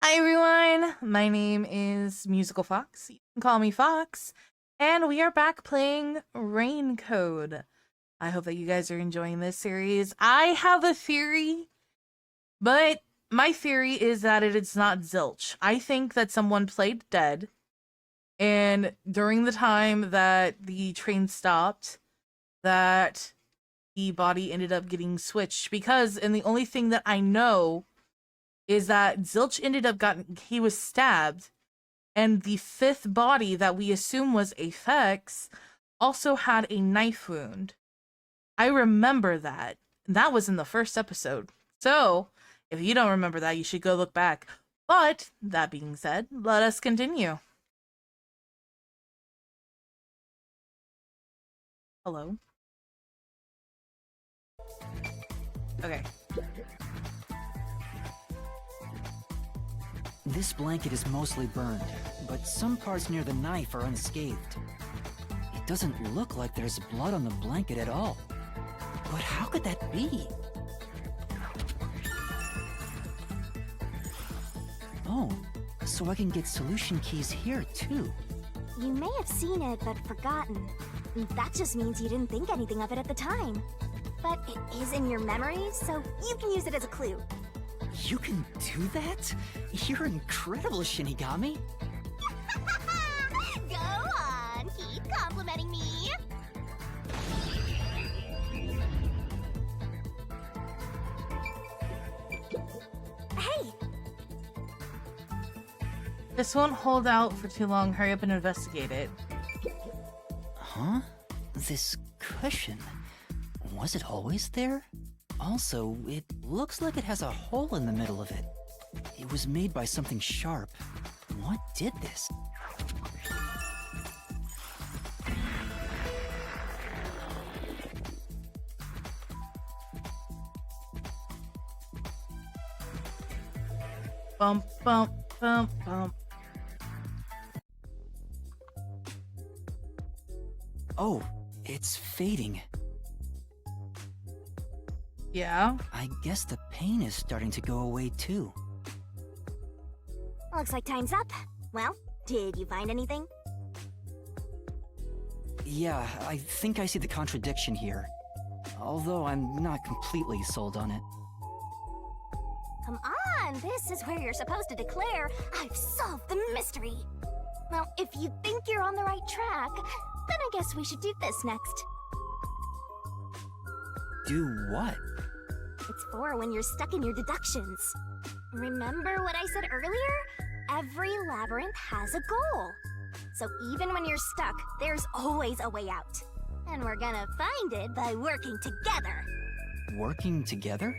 Hi everyone, my name is Musical Fox. You can call me Fox, and we are back playing Rain Code. I hope that you guys are enjoying this series. I have a theory, but my theory is that it is not zilch. I think that someone played dead, and during the time that the train stopped, that the body ended up getting switched. And the only thing that I know is that Zilch ended up he was stabbed, and the fifth body that we assume was Aphex also had a knife wound. I remember that. That was in the first episode. So, if you don't remember that, you should go look back. But, that being said, let us continue. Hello? Okay. This blanket is mostly burned, but some parts near the knife are unscathed. It doesn't look like there's blood on the blanket at all. But how could that be? Oh, so I can get solution keys here too. You may have seen it, but forgotten. That just means you didn't think anything of it at the time. But it is in your memory, so you can use it as a clue. You can do that? You're incredible, Shinigami. Go on, keep complimenting me. Hey! This won't hold out for too long. Hurry up and investigate it. Huh? This cushion? Was it always there? Also, it looks like it has a hole in the middle of it. It was made by something sharp. What did this? Bump, bump, bump, bump. Oh, it's fading. Yeah? I guess the pain is starting to go away too. Looks like time's up. Well, did you find anything? Yeah, I think I see the contradiction here. Although I'm not completely sold on it. Come on, this is where you're supposed to declare, I've solved the mystery. Now, if you think you're on the right track, then I guess we should do this next. Do what? It's for when you're stuck in your deductions. Remember what I said earlier? Every labyrinth has a goal. So even when you're stuck, there's always a way out. And we're gonna find it by working together. Working together?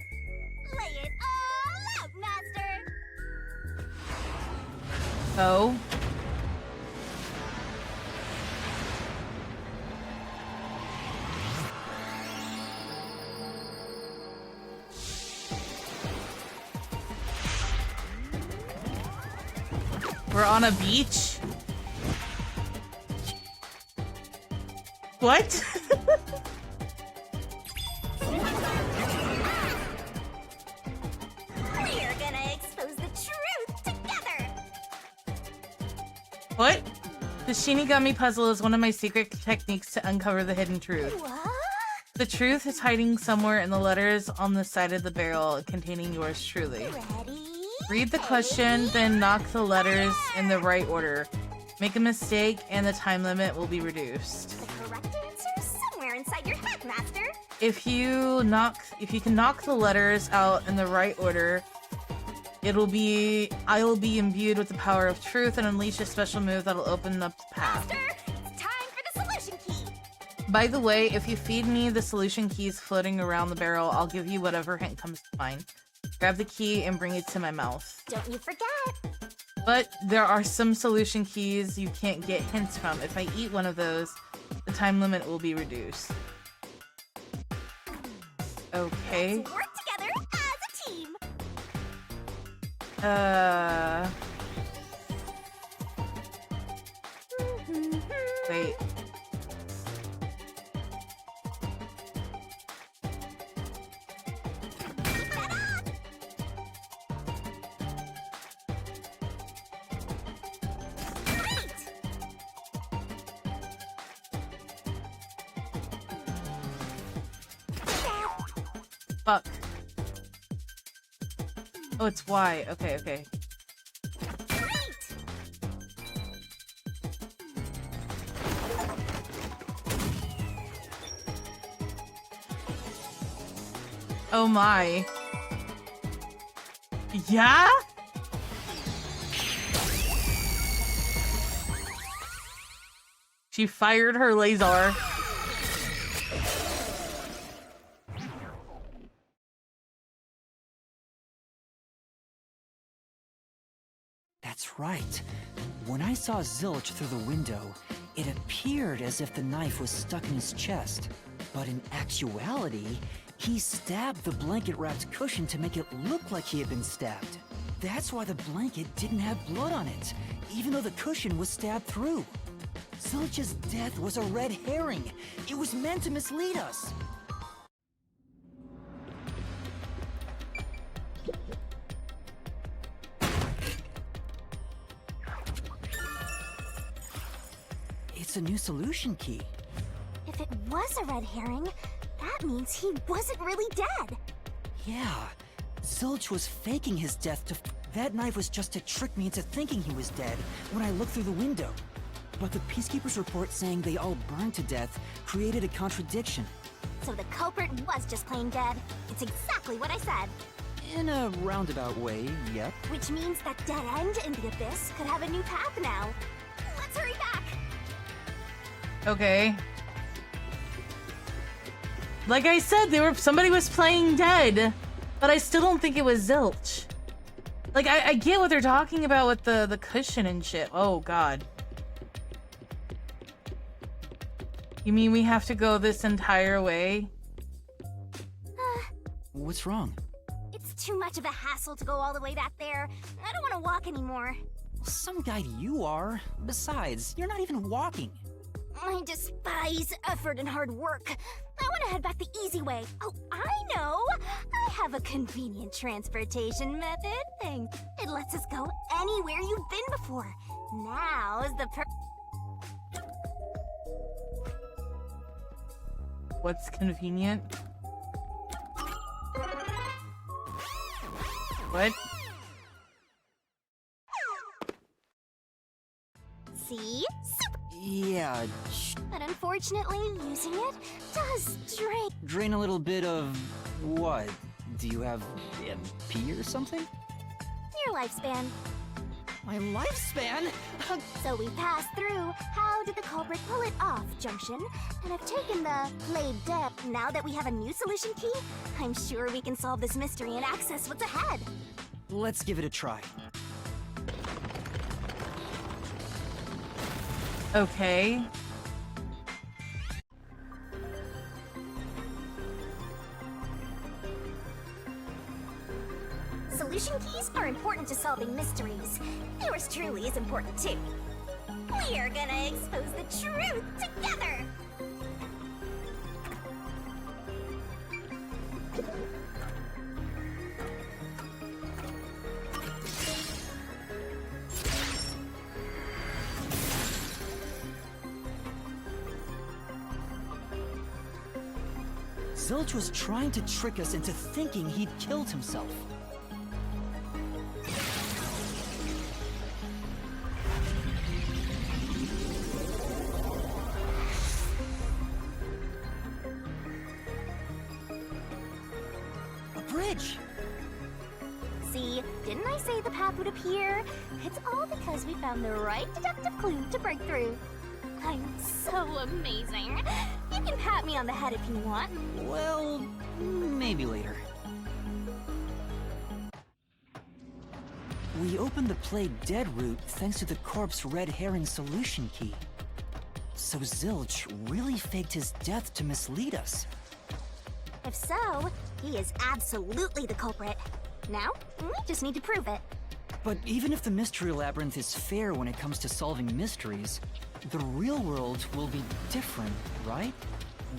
Lay it all out, Master! Oh? We're on a beach? What? We're gonna expose the truth together! What? The Shinigami puzzle is one of my secret techniques to uncover the hidden truth. What? The truth is hiding somewhere in the letters on the side of the barrel containing yours truly. Ready? Read the question, then knock the letters in the right order. Make a mistake, and the time limit will be reduced. The correct answer is somewhere inside your head, Master. If you can knock the letters out in the right order, I will be imbued with the power of truth and unleash a special move that'll open up the path. Master, it's time for the solution key. By the way, if you feed me the solution keys floating around the barrel, I'll give you whatever hint comes to mind. Grab the key and bring it to my mouth. Don't you forget. But there are some solution keys you can't get hints from. If I eat one of those, the time limit will be reduced. Okay. Let's work together as a team. Wait. Oh, it's Y. Okay, okay. Oh my. Yeah? She fired her laser. That's right. When I saw Zilch through the window, it appeared as if the knife was stuck in his chest. But in actuality, he stabbed the blanket-wrapped cushion to make it look like he had been stabbed. That's why the blanket didn't have blood on it, even though the cushion was stabbed through. Zilch's death was a red herring. It was meant to mislead us. It's a new solution key. If it was a red herring, that means he wasn't really dead. Yeah, Zilch was faking his death to... That knife was just to trick me into thinking he was dead when I looked through the window. But the Peacekeeper's report saying they all burned to death created a contradiction. So the culprit was just plain dead. It's exactly what I said. In a roundabout way, yep. Which means that dead end in the abyss could have a new path now. Let's hurry back. Okay. Like I said, somebody was playing dead, but I still don't think it was Zilch. Like, I get what they're talking about with the cushion and shit. Oh, God. You mean we have to go this entire way? What's wrong? It's too much of a hassle to go all the way back there. I don't want to walk anymore. Some guy you are. Besides, you're not even walking. I despise effort and hard work. I want to head back the easy way. Oh, I know! I have a convenient transportation method. It lets us go anywhere you've been before. Now is the What's convenient? What? See? Yeah, But unfortunately, using it does drain a little bit of... what? Do you have MP or something? your lifespan. My lifespan? So we passed through How Did the Culprit Pull It Off junction, and I've taken the Played Dead. Now that we have a new solution key, I'm sure we can solve this mystery and access what's ahead. Let's give it a try. Okay. Solution keys are important to solving mysteries. Yours truly is important too. We are gonna expose the truth together! Zilch was trying to trick us into thinking he'd killed himself. A bridge! See, didn't I say the path would appear? It's all because we found the right deductive clue to break through. I'm so amazing. You can pat me on the head if you want. Well, maybe later. We opened the Played Dead route thanks to the corpse red herring solution key. So Zilch really faked his death to mislead us. If so, he is absolutely the culprit. Now, we just need to prove it. But even if the Mystery Labyrinth is fair when it comes to solving mysteries, the real world will be different, right?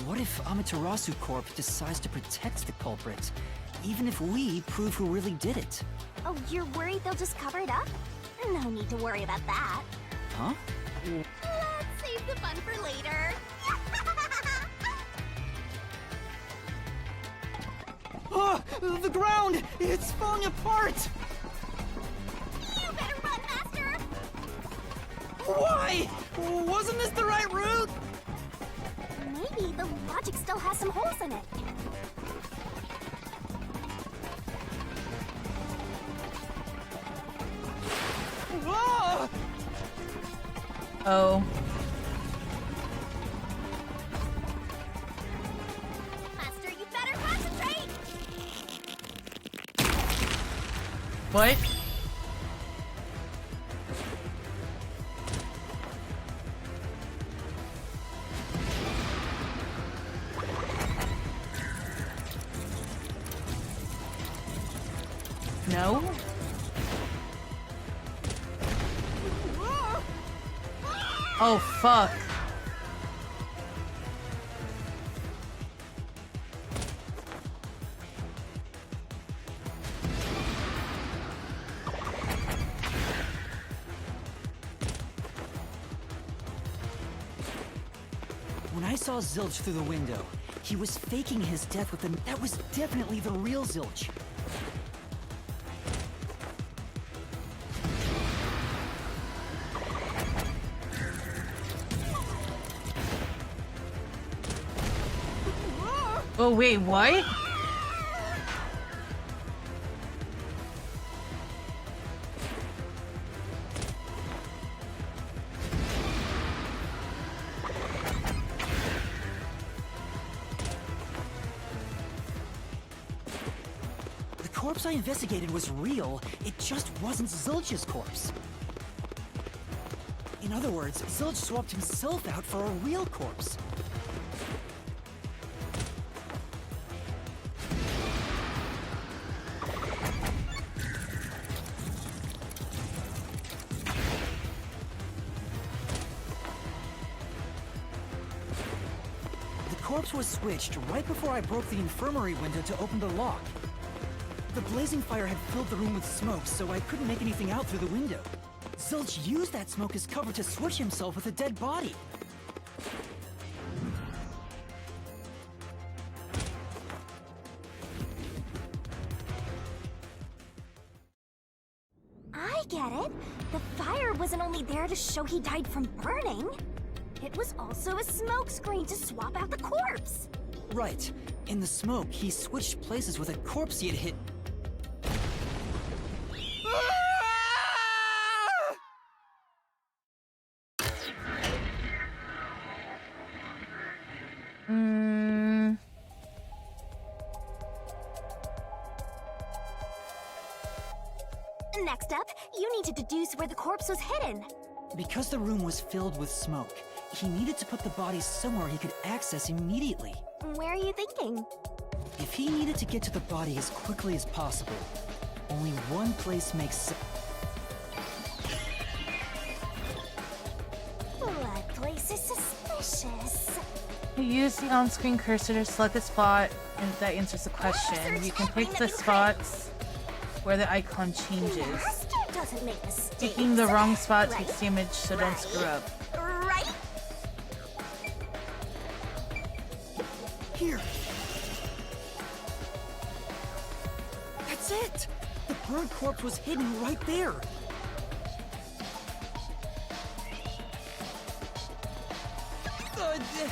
What if Amaterasu Corp decides to protect the culprit, even if we prove who really did it? Oh, you're worried they'll just cover it up? No need to worry about that. Huh? Let's save the fun for later. The ground! It's falling apart! You better run, Master! Why? Wasn't this the right route? Maybe the logic still has some holes in it. Whoa! Oh. Master, you better concentrate! What? No? Oh, fuck. When I saw Zilch through the window, he was faking his death with That was definitely the real Zilch. Oh, wait, what? The corpse I investigated was real, it just wasn't Zilch's corpse. In other words, Zilch swapped himself out for a real corpse. The corpse was switched right before I broke the infirmary window to open the lock. The blazing fire had filled the room with smoke, so I couldn't make anything out through the window. Zilch used that smoke as cover to switch himself with a dead body. I get it. The fire wasn't only there to show he died from burning. It was also a smokescreen to swap out the corpse. Right. In the smoke, he switched places with a corpse he had hit. Next up, you need to deduce where the corpse was hidden. Because the room was filled with smoke, he needed to put the body somewhere he could access immediately. Where are you thinking? If he needed to get to the body as quickly as possible, only one place makes sense. That place is suspicious. Use the on-screen cursor to select a spot, and that answers the question. You can pick the spots where the icon changes. Master doesn't make mistakes. Picking the wrong spot Right. takes damage, so don't screw up. Right? Here! That's it! The burned corpse was hidden right there!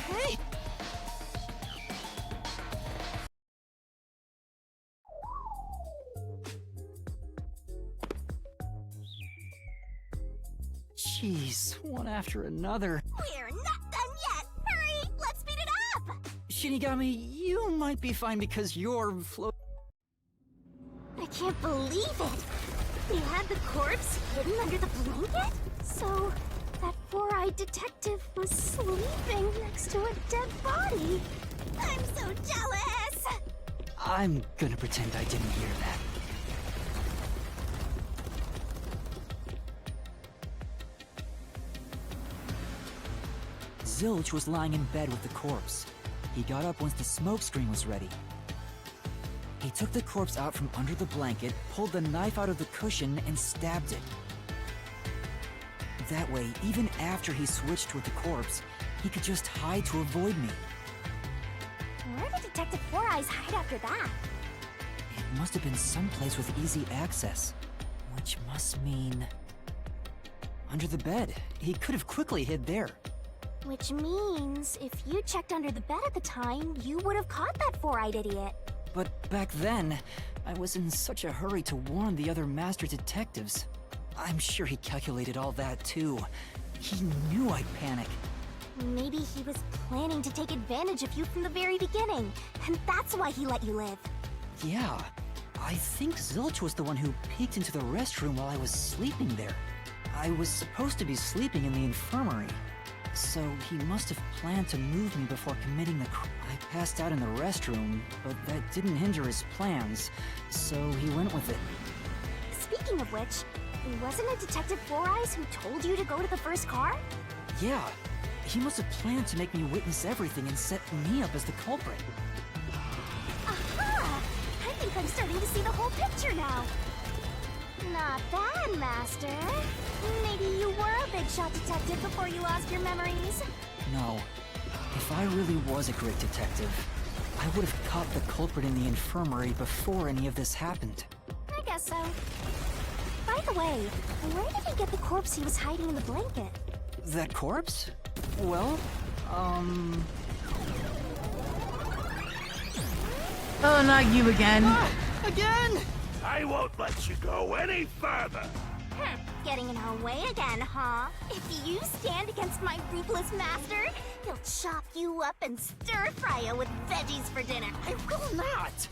Hey! Jeez, one after another. We're not done yet. Hurry, let's speed it up. Shinigami, you might be fine because you're I can't believe it. They had the corpse hidden under the blanket? So, that four-eyed detective was sleeping next to a dead body. I'm so jealous! I'm gonna pretend I didn't hear that. Zilch was lying in bed with the corpse. He got up once the smokescreen was ready. He took the corpse out from under the blanket, pulled the knife out of the cushion, and stabbed it. That way, even after he switched with the corpse, he could just hide to avoid me. Where did Detective Four Eyes hide after that? must have been someplace with easy access. Which must mean... under the bed. He could have quickly hid there. Which means, if you checked under the bed at the time, you would have caught that four-eyed idiot. But back then, I was in such a hurry to warn the other master detectives. I'm sure he calculated all that too. He knew I'd panic. Maybe he was planning to take advantage of you from the very beginning, and that's why he let you live. Yeah, I think Zilch was the one who peeked into the restroom while I was sleeping there. I was supposed to be sleeping in the infirmary, so he must have planned to move me before committing the crime. I passed out in the restroom, but that didn't hinder his plans, so he went with it. Speaking of which, wasn't it Detective Four Eyes who told you to go to the first car? Yeah, he must have planned to make me witness everything and set me up as the culprit. Aha! I think I'm starting to see the whole picture now. Not bad, Master. Maybe you were a big shot detective before you lost your memories. No. If I really was a great detective, I would have caught the culprit in the infirmary before any of this happened. I guess so. By the way, where did he get the corpse he was hiding in the blanket? That corpse? Well, Oh, not you again. again! I won't let you go any further. Getting in our way again, huh? If you stand against my ruthless master, he'll chop you up and stir-fry you with veggies for dinner. I will not!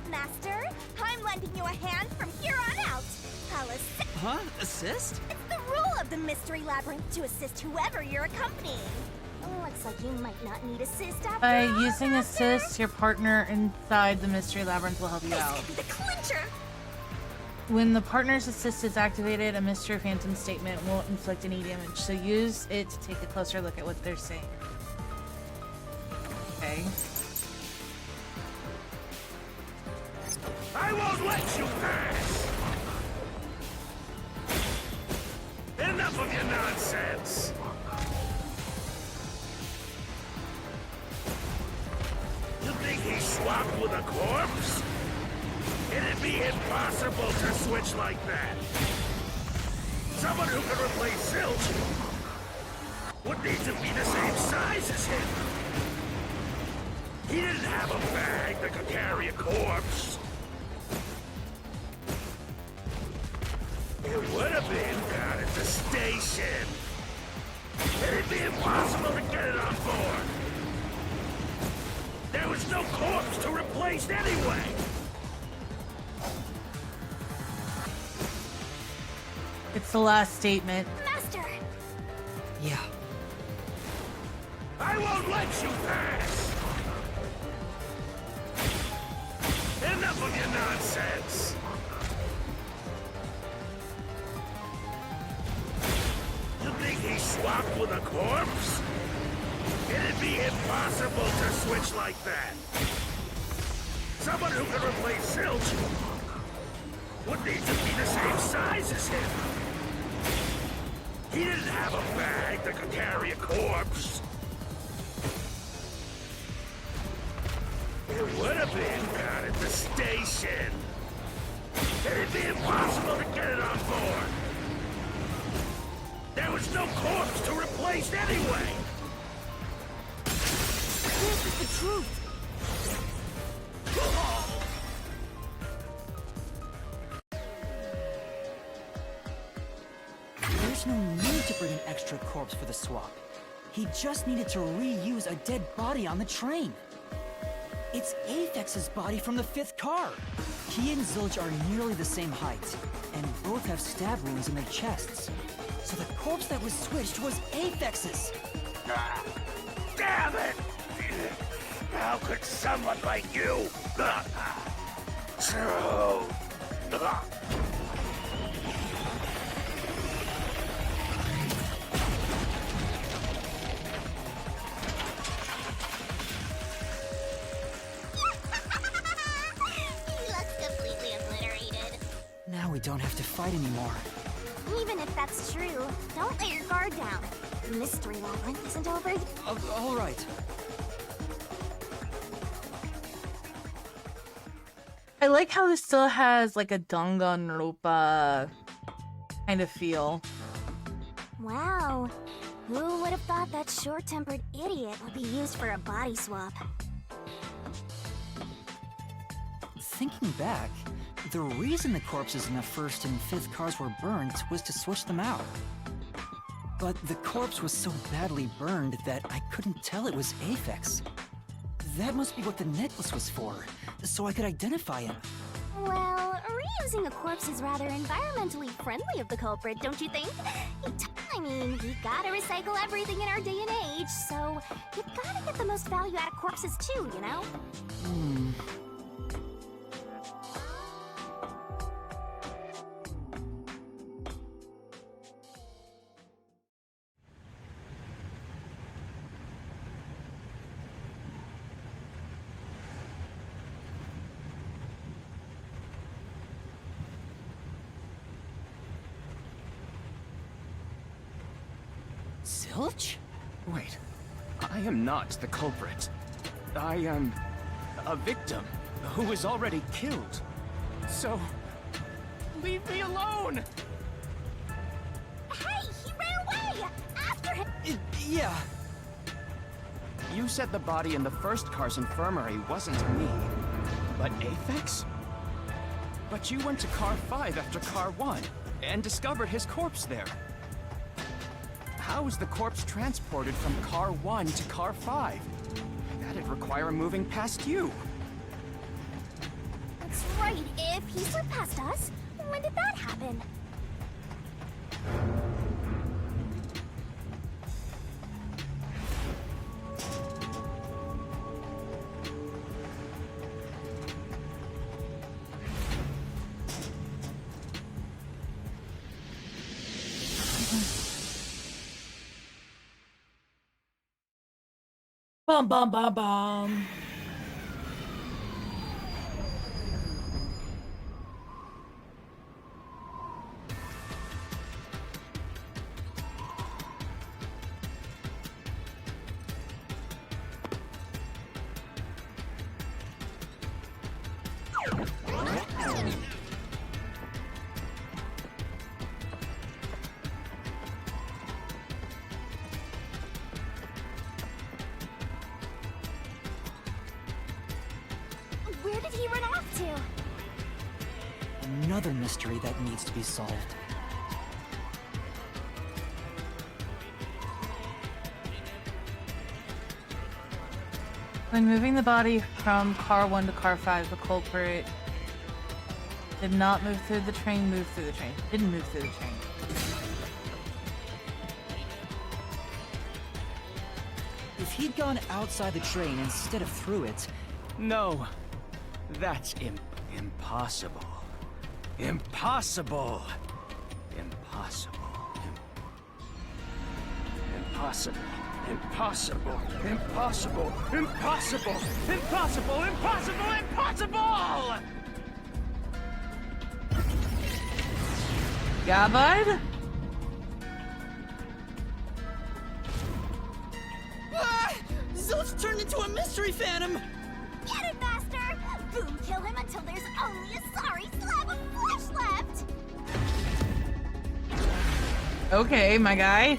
Master, I'm lending you a hand from here on out. I'll assist. Huh? Assist? It's the rule of the Mystery Labyrinth to assist whoever you're accompanying. Looks like you might not need assist after By all, using Master. assist, your partner inside the mystery labyrinth will help you This out. could be the clincher. When the partner's assist is activated, a mystery phantom statement won't inflict any damage, so use it to take a closer look at what they're saying. Okay. I won't let you pass. Enough of your nonsense. You think he's swapped with a corpse? It'd be impossible to switch like that. Someone who can replace Zilch would need to be the same size as him. He didn't have a bag that could carry a corpse. It would have been down at the station. It'd be impossible to get it on board. There was no corpse to replace anyway. It's the last statement. Master! Yeah. I won't let you pass. Enough of your nonsense. You think he swapped with a corpse? It'd be impossible to switch like that. Someone who can replace Zilch would need to be the same size as him. He didn't have a bag that could carry a corpse. It would have been down at the station. It'd be impossible to get it on board. There was no corpse to replace anyway. This is the truth. There's no need to bring an extra corpse for the swap. He just needed to reuse a dead body on the train. It's Aphex's body from the 5th car. He and Zilch are nearly the same height, and both have stab wounds in their chests. So the corpse that was switched was Aphex's. Ah, damn it! How could someone like you? So... we don't have to fight anymore. Even if that's true, don't let your guard down. The mystery labyrinth isn't over yet. All right. I like how this still has like a Danganronpa kind of feel. Wow. Who would have thought that short-tempered idiot would be used for a body swap? Thinking back, the reason the corpses in the first and fifth cars were burned was to switch them out. But the corpse was so badly burned that I couldn't tell it was Aphex. That must be what the necklace was for, so I could identify him. Well, reusing a corpse is rather environmentally friendly of the culprit, don't you think? I mean, we gotta recycle everything in our day and age, so you gotta get the most value out of corpses too, you know? Zilch? Wait, I am not the culprit. I am a victim who was already killed. So, leave me alone! Hey, he ran away! After him! Yeah. You said the body in the first car's infirmary wasn't me, but Aphex? But you went to car 5 after car 1 and discovered his corpse there. How is the corpse transported from car 1 to car 5? That'd require moving past you. That's right, if he slipped past us, when did that happen? Bum bum bum bum. Where did he run off to? Another mystery that needs to be solved. When moving the body from car 1 to car 5, the culprit did not move through the train, moved through the train. Didn't move through the train. If he'd gone outside the train instead of through it, No, that's impossible. Impossible. Impossible. Impossible. Impossible. Impossible. Impossible. Impossible. Impossible. Impossible. Yeah, bud? Zilch turned into a mystery phantom! Get it, Master! Boom, kill him until there's only a sorry slab of flesh left! Okay, my guy.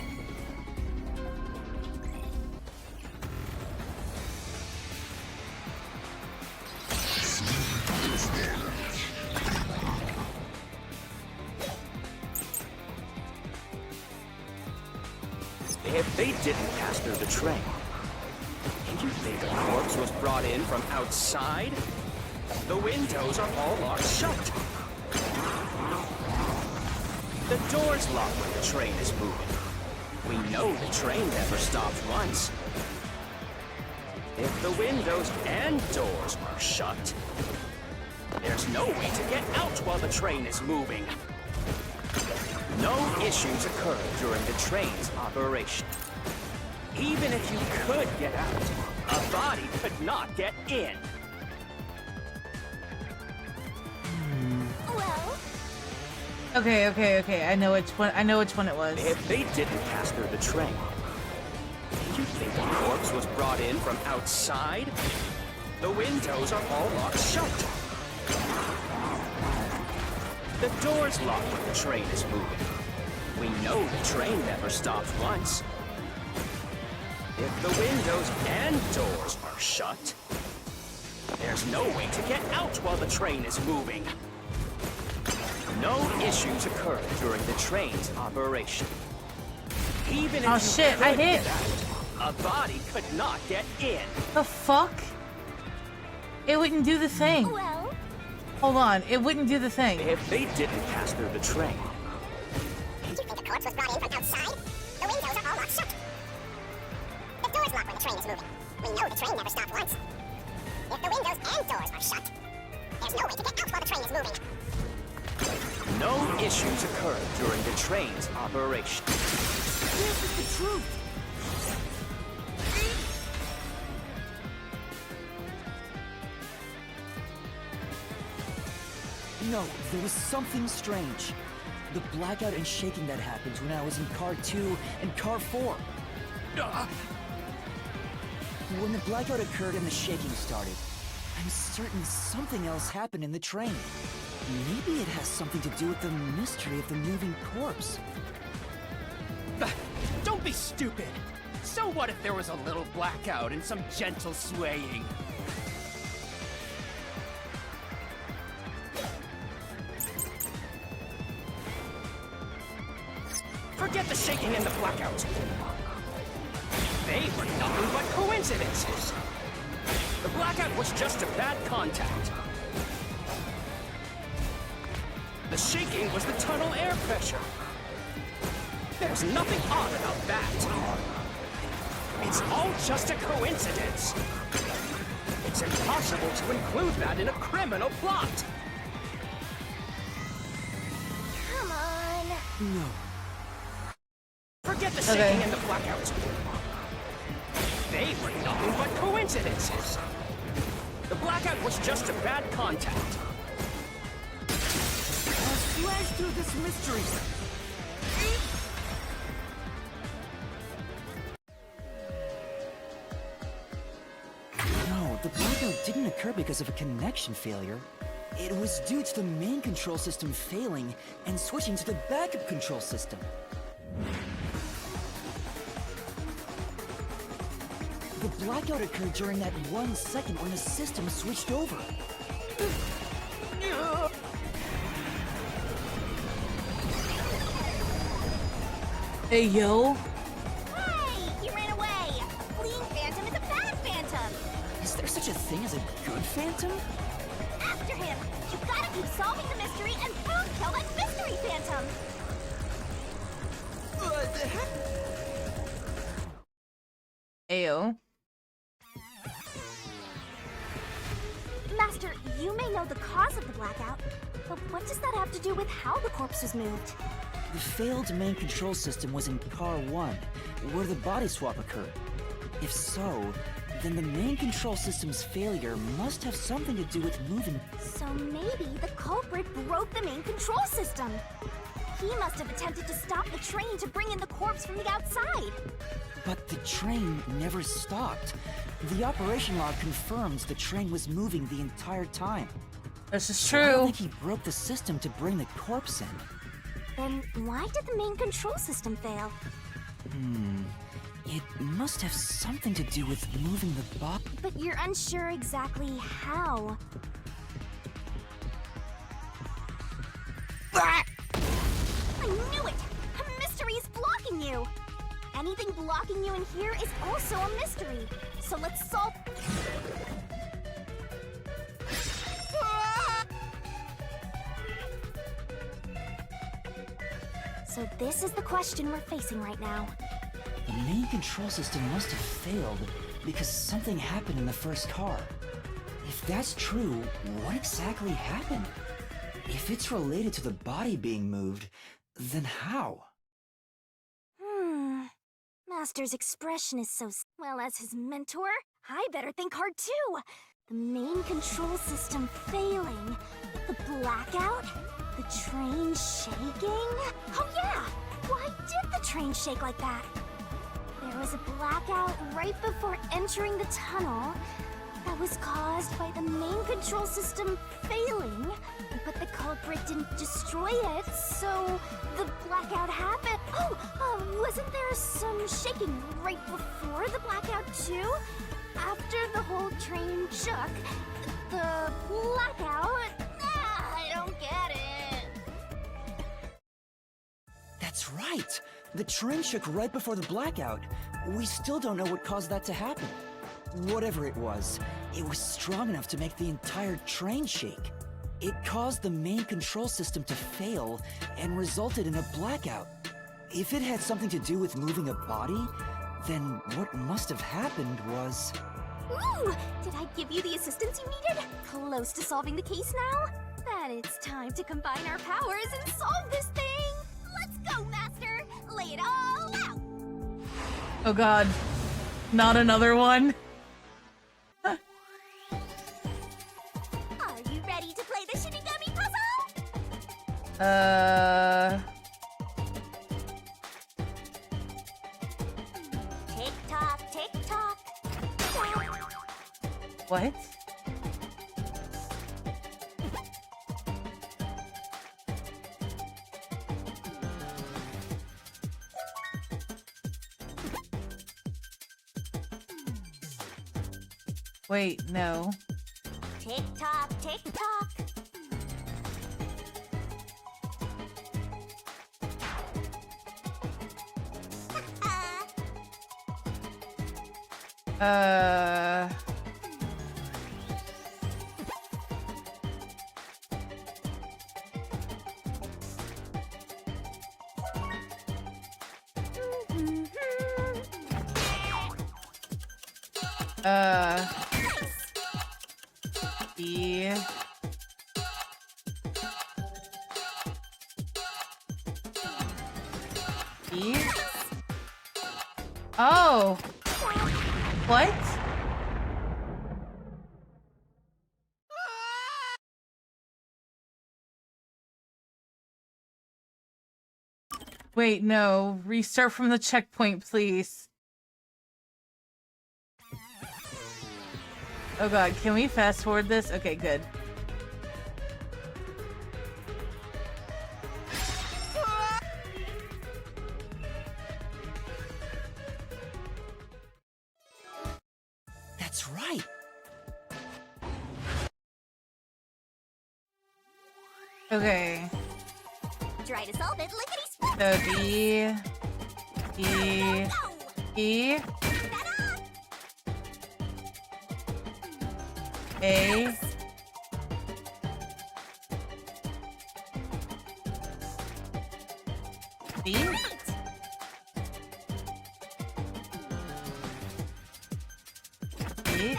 If they didn't pass through the train, you think the corpse was brought in from outside? The windows are all locked shut. The door's locked when the train is moving. We know the train never stops once. If the windows and doors are shut, there's no way to get out while the train is moving. No issues occur during the train's operation. Even if you could get out, a body could not get in. Well, Okay. I know which one. I know which one it was. If they didn't pass through the train, you think the corpse was brought in from outside? The windows are all locked shut. The door's locked when the train is moving. We know the train never stopped once. If the windows and doors are shut, there's no way to get out while the train is moving. No issues occurred during the train's operation. Even if Oh you shit, could I hit. get out, a body could not get in. The fuck? It wouldn't do the thing. Well, Hold on, it wouldn't do the thing. If they didn't pass through the train, you think the corpse was brought in from outside? The windows are all locked shut. The door's locked when the train is moving. We know the train never stopped once. If the windows and doors are shut, there's no way to get out while the train is moving. no issues occurred during the train's operation. This is the truth. No, there was something strange. The blackout and shaking that happened when I was in car 2 and car 4. When the blackout occurred and the shaking started, I'm certain something else happened in the train. Maybe it has something to do with the mystery of the moving corpse. Don't be stupid. So what if there was a little blackout and some gentle swaying? Forget the shaking and the blackout. They were nothing but coincidences. The blackout was just a bad contact. The shaking was the tunnel air pressure. There's nothing odd about that. It's all just a coincidence. It's impossible to include that in a criminal plot. Come on. No. Forget the shaking and the blackout. They were nothing but coincidences. The blackout was just a bad contact. Slash through this mystery. No, the blackout didn't occur because of a connection failure. It was due to the main control system failing and switching to the backup control system. The blackout occurred during that 1 second when the system switched over. Hey, yo. Hey, you ran away. A fleeing phantom is a bad phantom. Is there such a thing as a good phantom? After him. You gotta keep solving the mystery and boom, kill that mystery phantom. Ayo. Master, you may know the cause of the blackout, but what does that have to do with how the corpse was moved? The failed main control system was in car 1, where the body swap occurred. If so, then the main control system's failure must have something to do with moving. So maybe the culprit broke the main control system. He must have attempted to stop the train to bring in the corpse from the outside. But the train never stopped. The operation log confirms the train was moving the entire time. This is So I don't true. think he broke the system to bring the corpse in. Then why did the main control system fail? It must have something to do with moving the body. But you're unsure exactly how. I knew it! A mystery is blocking you! Anything blocking you in here is also a mystery. So let's solve... So this is the question we're facing right now. The main control system must have failed because something happened in the first car. If that's true, what exactly happened? If it's related to the body being moved, then how? Master's expression is so... Well, as his mentor, I better think hard too. The main control system failing, the blackout, the The train shaking? Oh yeah! Why did the train shake like that? There was a blackout right before entering the tunnel that was caused by the main control system failing, but the culprit didn't destroy it, so the blackout happened. Oh, wasn't there some shaking right before the blackout too? After the whole train shook, the blackout... I don't get it. That's right! The train shook right before the blackout. We still don't know what caused that to happen. Whatever it was strong enough to make the entire train shake. It caused the main control system to fail and resulted in a blackout. If it had something to do with moving a body, then what must have happened was... Ooh! Did I give you the assistance you needed? Close to solving the case now? Then it's time to combine our powers and solve this thing! Let's go, Master! Lay it all out! Oh god. Not another one. Are you ready to play the Shinigami puzzle? Tick-tock, tick-tock. What? Wait, no. Tick-tock, tick-tock. Uh... E. E. Oh. What? Wait, no. Restart from the checkpoint, please. Oh god, can we fast forward this? Okay, good. That's right! Okay. Try to solve it, lickety-split! So D... E... E... A... B? H?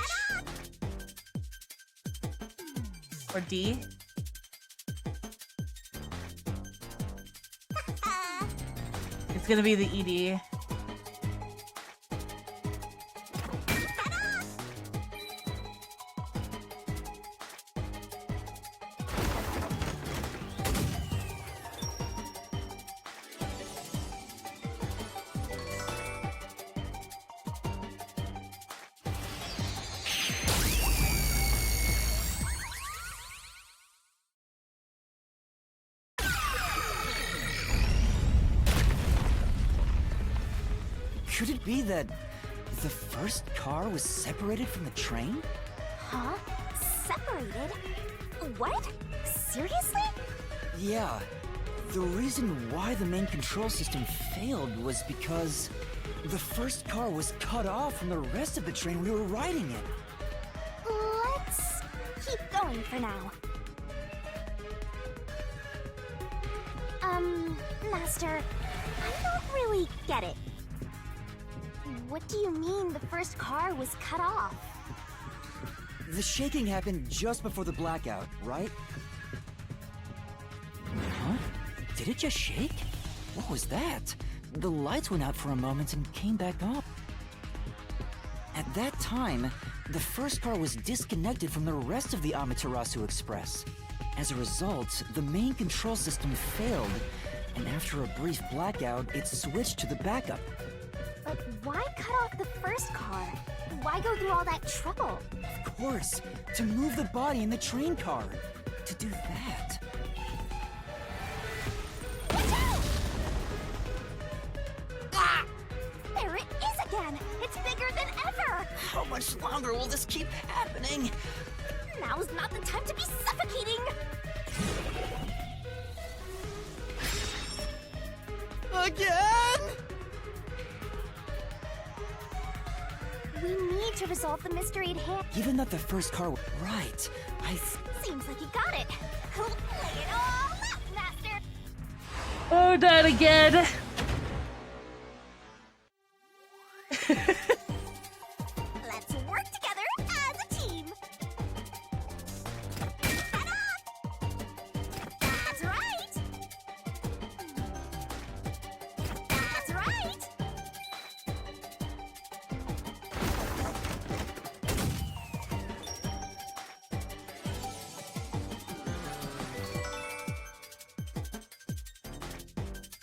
Or D? It's gonna be the ED. Could it be that the first car was separated from the train? Huh? Separated? What? Seriously? Yeah. The reason why the main control system failed was because the first car was cut off from the rest of the train we were riding in. Let's keep going for now. Master, I don't really get it. What do you mean the first car was cut off? The shaking happened just before the blackout, right? Huh? Did it just shake? What was that? The lights went out for a moment and came back on. At that time, the first car was disconnected from the rest of the Amaterasu Express. As a result, the main control system failed, and after a brief blackout, it switched to the backup. But why cut off the first car? Why go through all that trouble? Of course, to move the body in the train car. To do that. Watch out! Ah! There it is again! It's bigger than ever! How much longer will this keep happening? Now's not the time to be suffocating! Again? We need to resolve the mystery at hand. Given that the first car was right, Seems like you got it. Lay it all out, Master! Oh, not again. Let's work together as a team! Ta-da! That's right! That's right!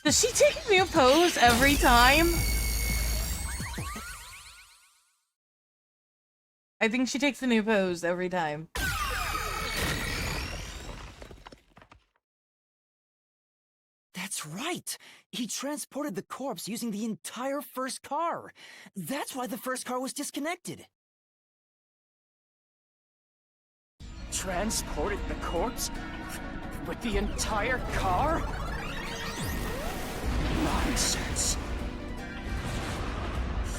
Does she take a new pose every time? I think she takes a new pose every time. That's right! He transported the corpse using the entire first car. That's why the first car was disconnected. Transported the corpse? With the entire car? Nonsense.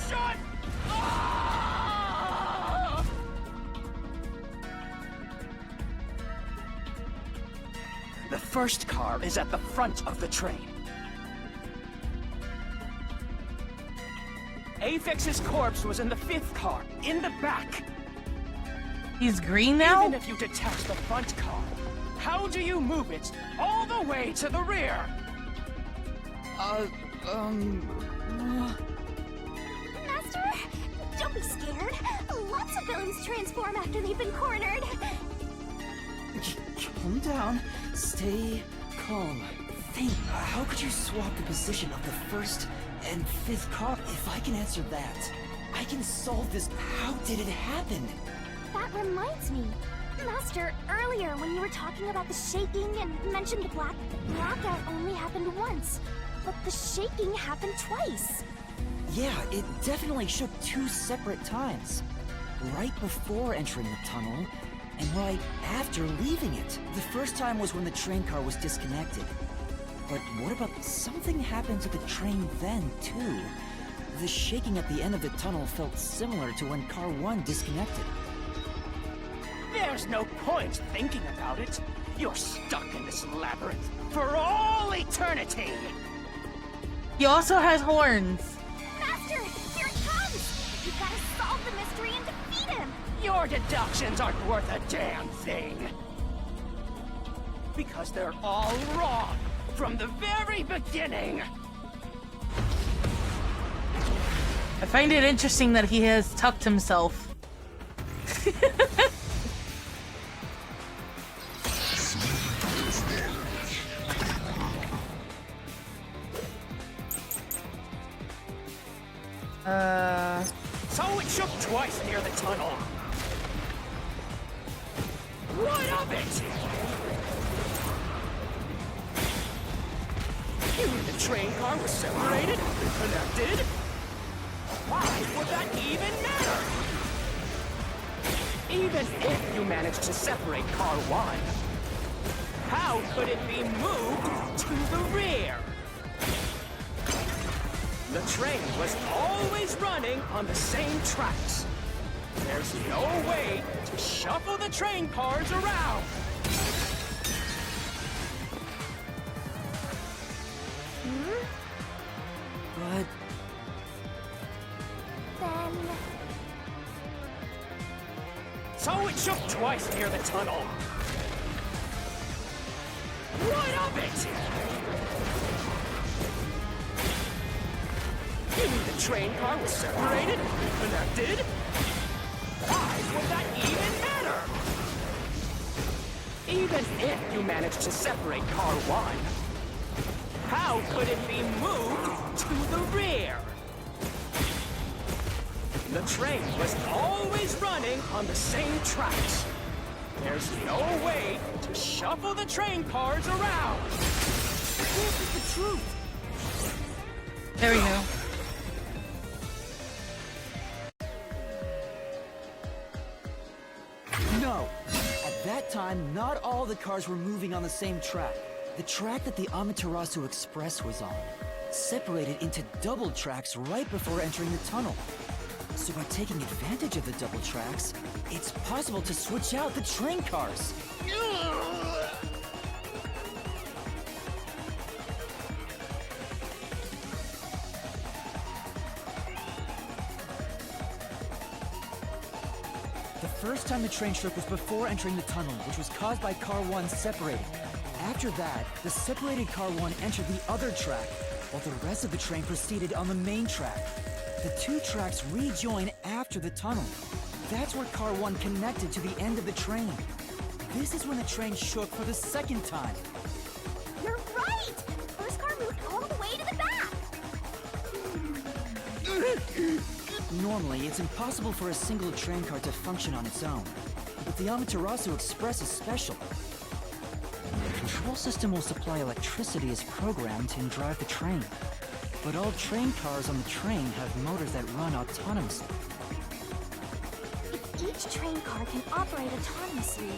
Shut up! The first car is at the front of the train. Apex's corpse was in the fifth car, in the back. He's green now? Even if you detach the front car, how do you move it all the way to the rear? Master, don't be scared. Lots of villains transform after they've been cornered. Calm down. Stay calm. Think, how could you swap the position of the first and fifth car? If I can answer that, I can solve this. How did it happen? That reminds me. Master, earlier when you were talking about the shaking and mentioned the blackout only happened once, but the shaking happened twice. Yeah, it definitely shook two separate times. Right before entering the tunnel, and right after leaving it. The first time was when the train car was disconnected. But what about something happened to the train then, too? The shaking at the end of the tunnel felt similar to when Car 1 disconnected. There's no point thinking about it. You're stuck in this labyrinth for all eternity. He also has horns. Master, here it comes! You've got to solve the mystery and defeat him! Your deductions aren't worth a damn thing. Because they're all wrong from the very beginning. I find it interesting that he has tucked himself. So it shook twice near the tunnel. What of it? You mean the train car was separated and connected? Why would that even matter? Even if you managed to separate car 1, how could it be moved to the rear? The train was always running on the same tracks. There's no way to shuffle the train cars around. But Then... So it shook twice near the tunnel. What of it? You mean the train car was separated and connected? Why would that even matter? Even if you managed to separate car 1, how could it be moved to the rear? The train was always running on the same tracks. There's no way to shuffle the train cars around. This is the truth. There we go. No! At that time, not all the cars were moving on the same track. The track that the Amaterasu Express was on separated into double tracks right before entering the tunnel. So by taking advantage of the double tracks, it's possible to switch out the train cars. The first time the train shook was before entering the tunnel, which was caused by Car 1 separating. After that, the separated Car 1 entered the other track, while the rest of the train proceeded on the main track. The two tracks rejoin after the tunnel. That's where Car 1 connected to the end of the train. This is when the train shook for the second time. You're right! First car moved all the way to the back! Normally, it's impossible for a single train car to function on its own. But the Amaterasu Express is special. The control system will supply electricity as programmed and drive the train. But all train cars on the train have motors that run autonomously. If each train car can operate autonomously,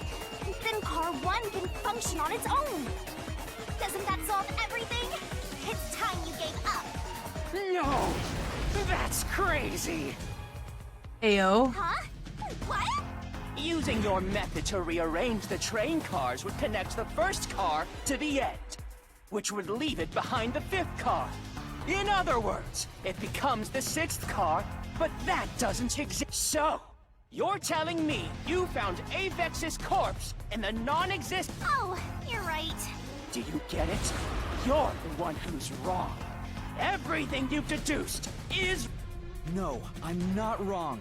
then car 1 can function on its own. Doesn't that solve everything? It's time you gave up. No! That's crazy! Ayo. Huh? What? Using your method to rearrange the train cars would connect the first car to the end, which would leave it behind the 5th car. In other words, it becomes the 6th car, but that doesn't exist. So, you're telling me you found Avex's corpse in the non-existent... Oh, you're right. Do you get it? You're the one who's wrong. Everything you've deduced is... No, I'm not wrong.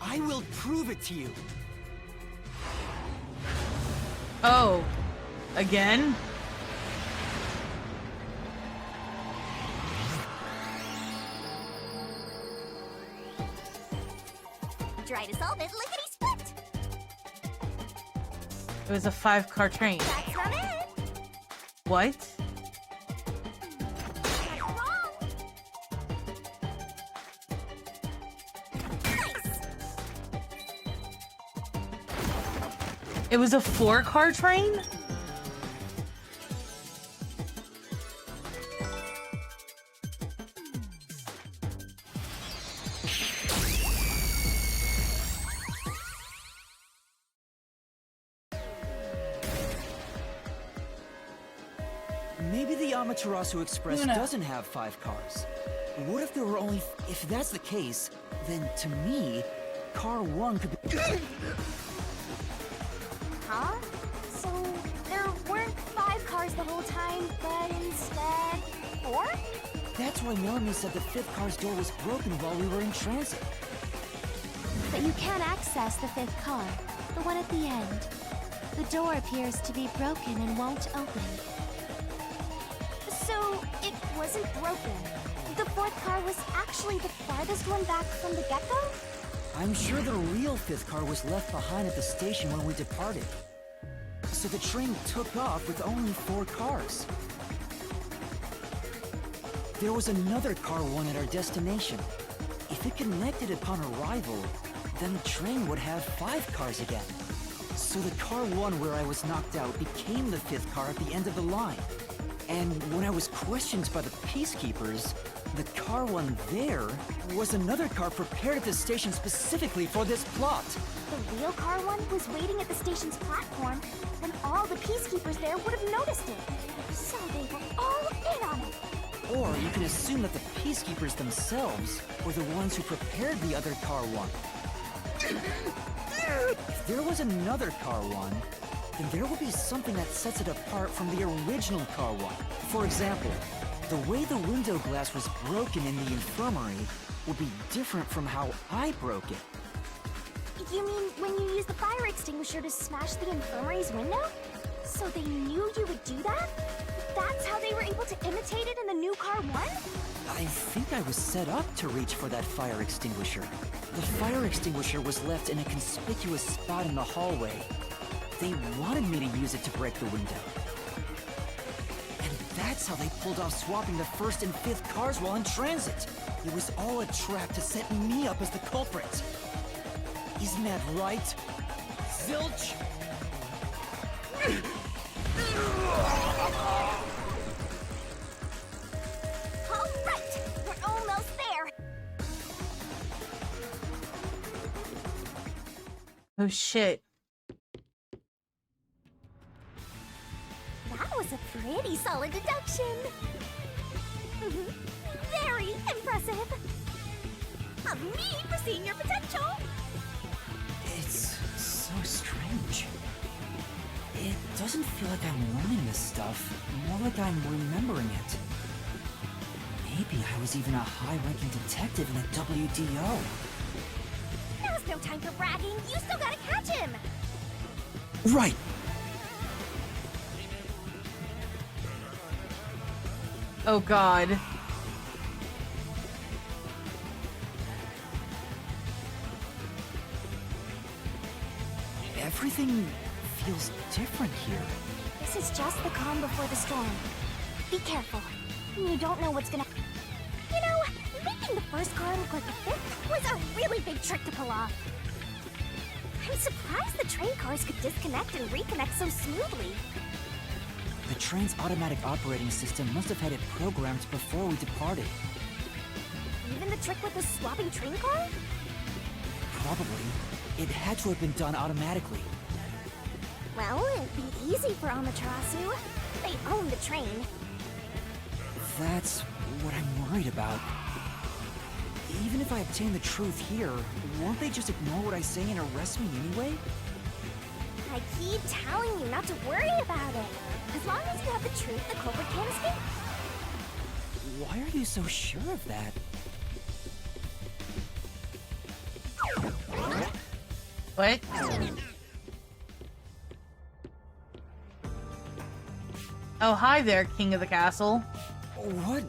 I will prove it to you. Oh. Again? Try to solve it, lickety-split! It was a 5-car train. That's not it! What? That's wrong! Nice! It was a 4-car train? Maybe the Amaterasu Express Yuna. doesn't have 5 cars. What if there were only... If that's the case, then to me, car 1 could be... Huh? So, there weren't 5 cars the whole time, but instead 4? That's why Melanie said the 5th car's door was broken while we were in transit. But you can't access the 5th car, the one at the end. The door appears to be broken and won't open. So, it wasn't broken. The 4th car was actually the farthest one back from the get-go? I'm sure the real 5th car was left behind at the station when we departed. So the train took off with only 4 cars. There was another car 1 at our destination. If it connected upon arrival, then the train would have 5 cars again. So the car 1 where I was knocked out became the 5th car at the end of the line. And when I was questioned by the peacekeepers, the car 1 there was another car prepared at the station specifically for this plot. The real car 1 was waiting at the station's platform, and all the peacekeepers there would have noticed it. So they were all in on it. Or you can assume that the peacekeepers themselves were the ones who prepared the other car 1. If there was another car 1, then there will be something that sets it apart from the original car 1. For example, the way the window glass was broken in the infirmary will be different from how I broke it. You mean when you used the fire extinguisher to smash the infirmary's window? So they knew you would do that? That's how they were able to imitate it in the new car 1? I think I was set up to reach for that fire extinguisher. The fire extinguisher was left in a conspicuous spot in the hallway. They wanted me to use it to break the window. And that's how they pulled off swapping the 1st and 5th cars while in transit. It was all a trap to set me up as the culprit. Isn't that right? Zilch? All right, we're almost there. Oh shit. That was a pretty solid deduction. Very impressive. A me for seeing your potential. It's so strange. It doesn't feel like I'm learning this stuff, more like I'm remembering it. Maybe I was even a high-ranking detective in the WDO. Now's no time for bragging. You still gotta catch him. Right! Oh god. Everything feels different here. This is just the calm before the storm. Be careful. You don't know what's gonna... You know, making the first car look like the 5th was a really big trick to pull off. I'm surprised the train cars could disconnect and reconnect so smoothly. The train's automatic operating system must have had it programmed before we departed. Even the trick with the swapping train car? Probably. It had to have been done automatically. Well, it'd be easy for Amaterasu. They own the train. That's what I'm worried about. Even if I obtain the truth here, won't they just ignore what I say and arrest me anyway? I keep telling you not to worry about it. As long as you have the truth, the culprit can't escape. Why are you so sure of that? What? Oh, hi there, King of the Castle. What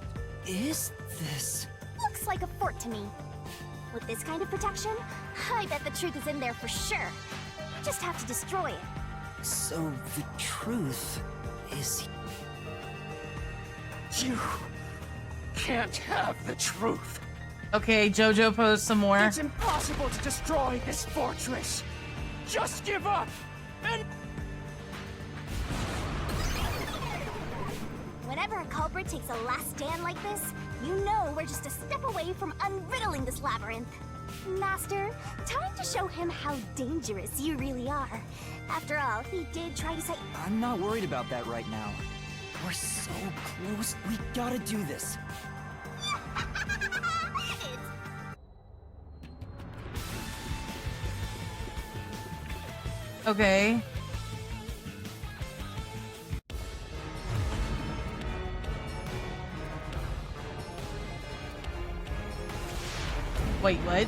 is this? Looks like a fort to me. With this kind of protection, I bet the truth is in there for sure. Just have to destroy it. So the truth is... You can't have the truth. Okay, Jojo pose some more. It's impossible to destroy this fortress. Just give up and... Whenever a culprit takes a last stand like this, you know we're just a step away from unriddling this labyrinth. Master, time to show him how dangerous you really are. After all, he did try to say... I'm not worried about that right now. We're so close. We gotta do this. Okay. Wait, what?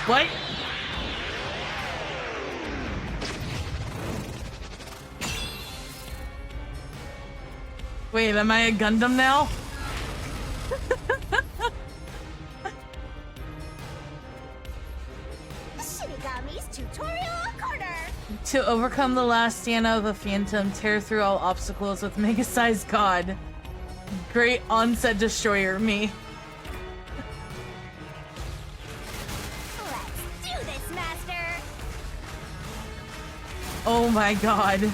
What? Wait, am I a Gundam now? Shinigami's tutorial corner! To overcome the last stand of the Phantom, tear through all obstacles with mega-sized God. Great onset destroyer, me. Let's do this, Master! Oh my god.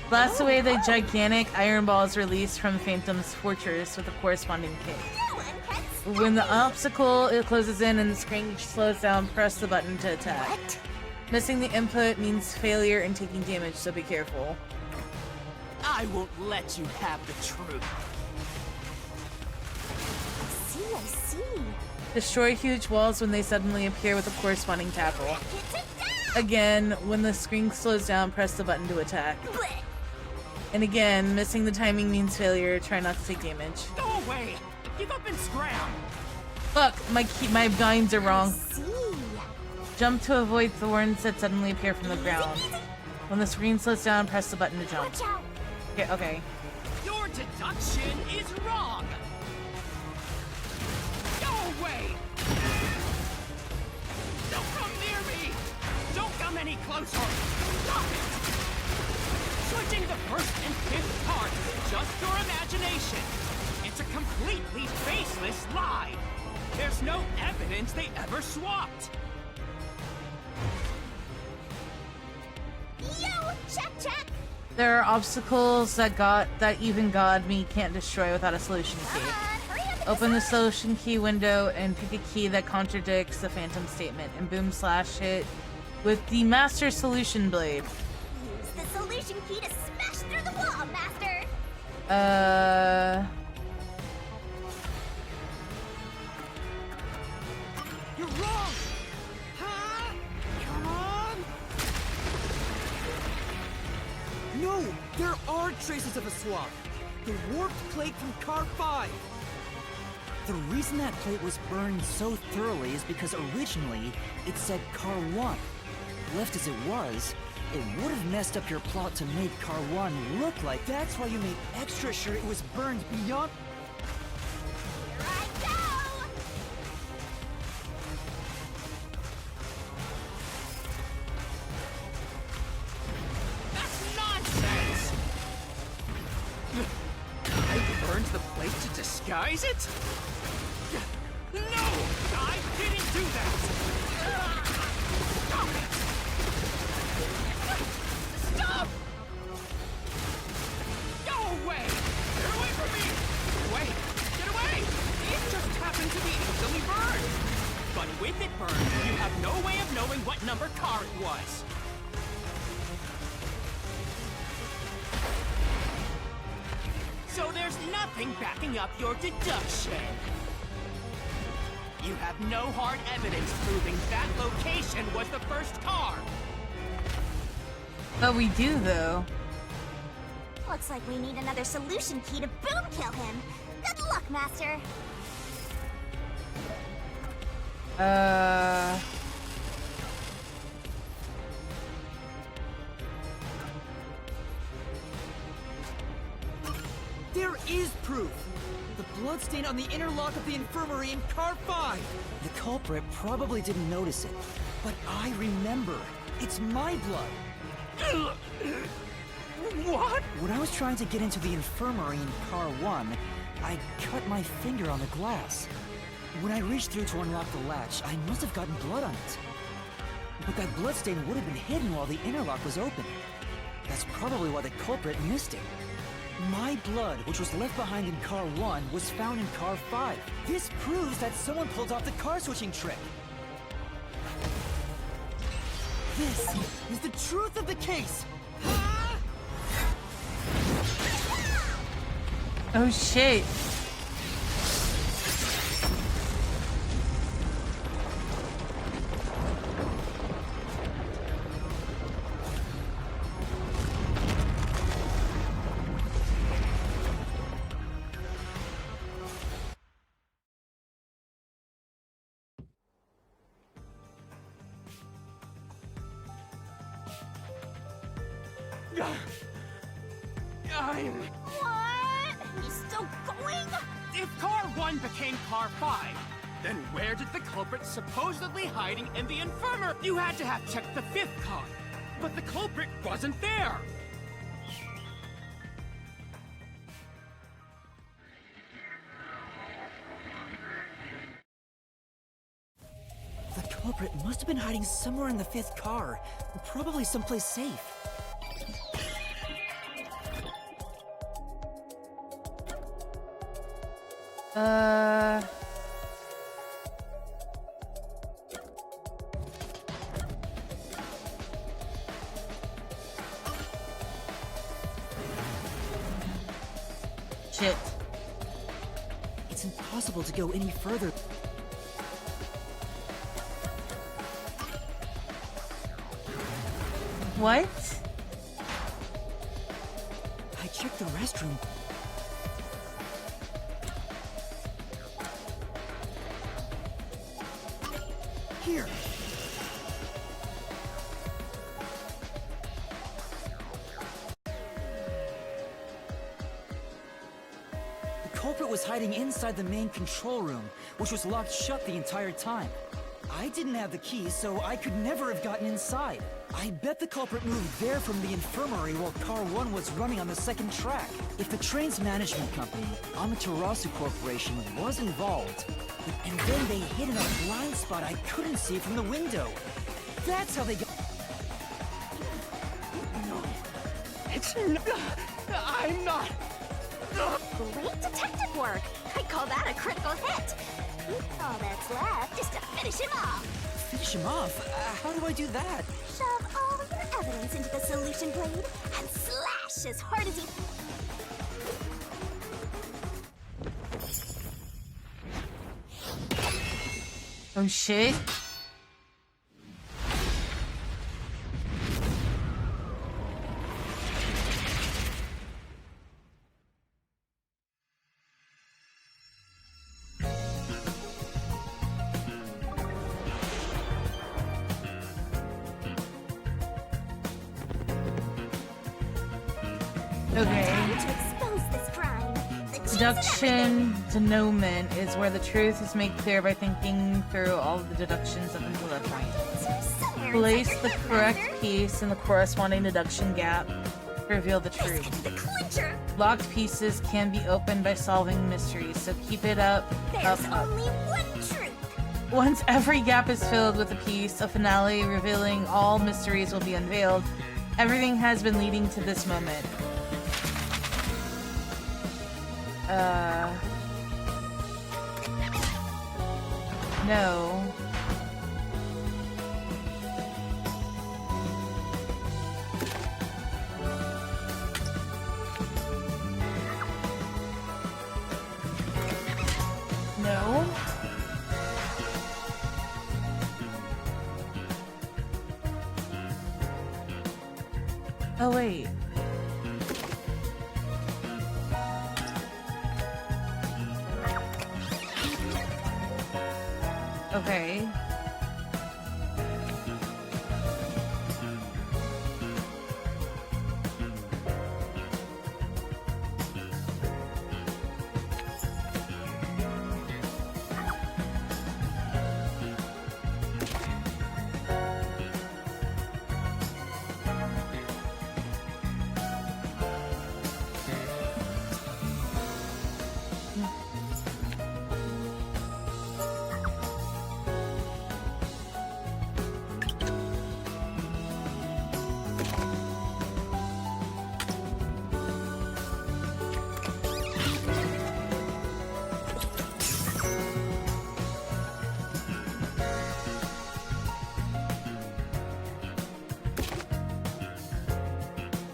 Blast away the gigantic iron balls released from Phantom's fortress with a corresponding kick. No one can stop When the me. obstacle it closes in and the screen slows down, press the button to attack. What? Missing the input means failure and taking damage, so be careful. I won't let you have the truth. Destroy huge walls when they suddenly appear with a corresponding tackle. Again, when the screen slows down, press the button to attack. And again, missing the timing means failure. Try not to take damage. Go away! Give up and scram! Fuck, my vines are wrong. See. Jump to avoid thorns that suddenly appear from the ground. When the screen slows down, press the button to jump. Watch out. Okay, okay. Your deduction is wrong! Go away! Don't come near me! Don't come any closer! Stop it! Switching the first and fifth cards is just your imagination. It's a completely baseless lie. There's no evidence they ever swapped. Yo, check. There are obstacles that even God me can't destroy without a solution key. Come on, hurry up and Open the decide. solution key window and pick a key that contradicts the phantom statement, and boom slash it with the master solution blade. Use the solution key to smash through the wall, Master. You're wrong! Huh? Come on! No! There are traces of a swap! The warped plate from Car 5! The reason that plate was burned so thoroughly is because originally it said Car 1. Left as it was, it would have messed up your plot to make Car 1 look like. That's why you made extra sure it was burned beyond. Here I go. That's nonsense! I burned the plate to disguise it? No! I didn't do that! Stop it! Stop! Go away! Get away from me! Get away! Get away! It just happened to be easily burned! But with it burned, you have no way of knowing what number car it was. So there's nothing backing up your deduction. You have no hard evidence proving that location was the first car. But we do, though. Looks like we need another solution key to boom kill him. Good luck, Master. There is proof! The bloodstain on the inner lock of the infirmary in Car 5! The culprit probably didn't notice it, but I remember. It's my blood. What? When I was trying to get into the infirmary in Car 1, I cut my finger on the glass. When I reached through to unlock the latch, I must have gotten blood on it. But that bloodstain would have been hidden while the inner lock was open. That's probably why the culprit missed it. My blood, which was left behind in Car 1, was found in Car 5. This proves that someone pulled off the car switching trick. This is the truth of the case! Oh shit. I'm... What? He's still going? If Car 1 became Car 5, then where did the culprit supposedly hiding in the infirmary? You had to have checked the fifth car, but the culprit wasn't there. The culprit must have been hiding somewhere in the fifth car, probably someplace safe. Shit. It's impossible to go any further. What? I checked the restroom. Here. The culprit was hiding inside the main control room, which was locked shut the entire time. I didn't have the key, so I could never have gotten inside. I bet the culprit moved there from the infirmary while Car 1 was running on the second track. If the train's management company, Amaterasu Corporation, was involved, and then they hid in a blind spot I couldn't see from the window. That's how they got... It's I'm not. Great detective work! I call that a critical hit! All that's left is to finish him off! Finish him off? How do I do that? Shove all your evidence into the solution blade and slash as hard as you... Oh shit. Okay. Time to expose this crime. The Deduction denouement is where the truth is made clear by thinking through all of the deductions up until that point. Place the correct piece in the corresponding deduction gap to reveal the This truth. could be the clincher. Locked pieces can be opened by solving mysteries, so keep it up, There's up. only one truth. Once every gap is filled with a piece, a finale revealing all mysteries will be unveiled. Everything has been leading to this moment. No. No. Oh, wait. Okay.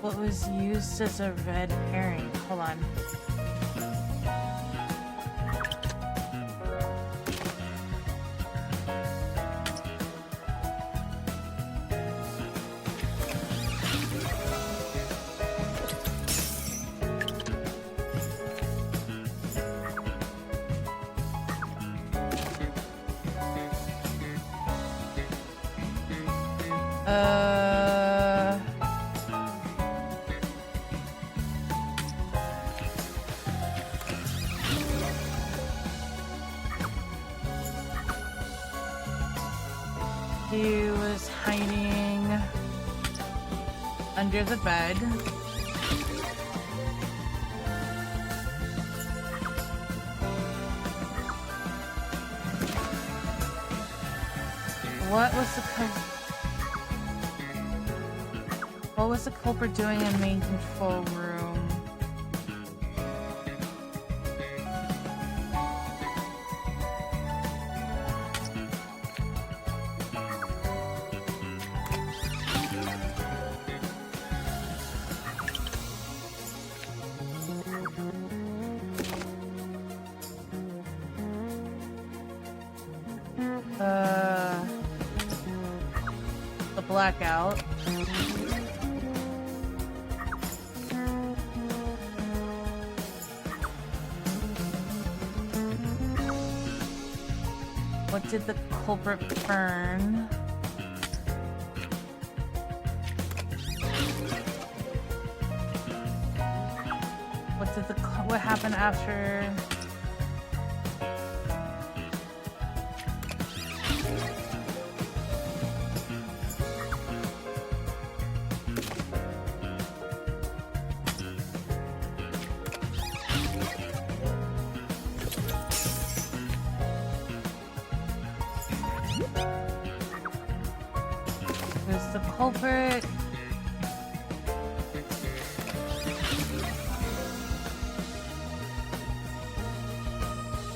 What was used as a red herring? Hold on. He was hiding under the bed. What was the culprit doing in the main control room? The blackout. did the culprit burn? What happened after? There's the culprit.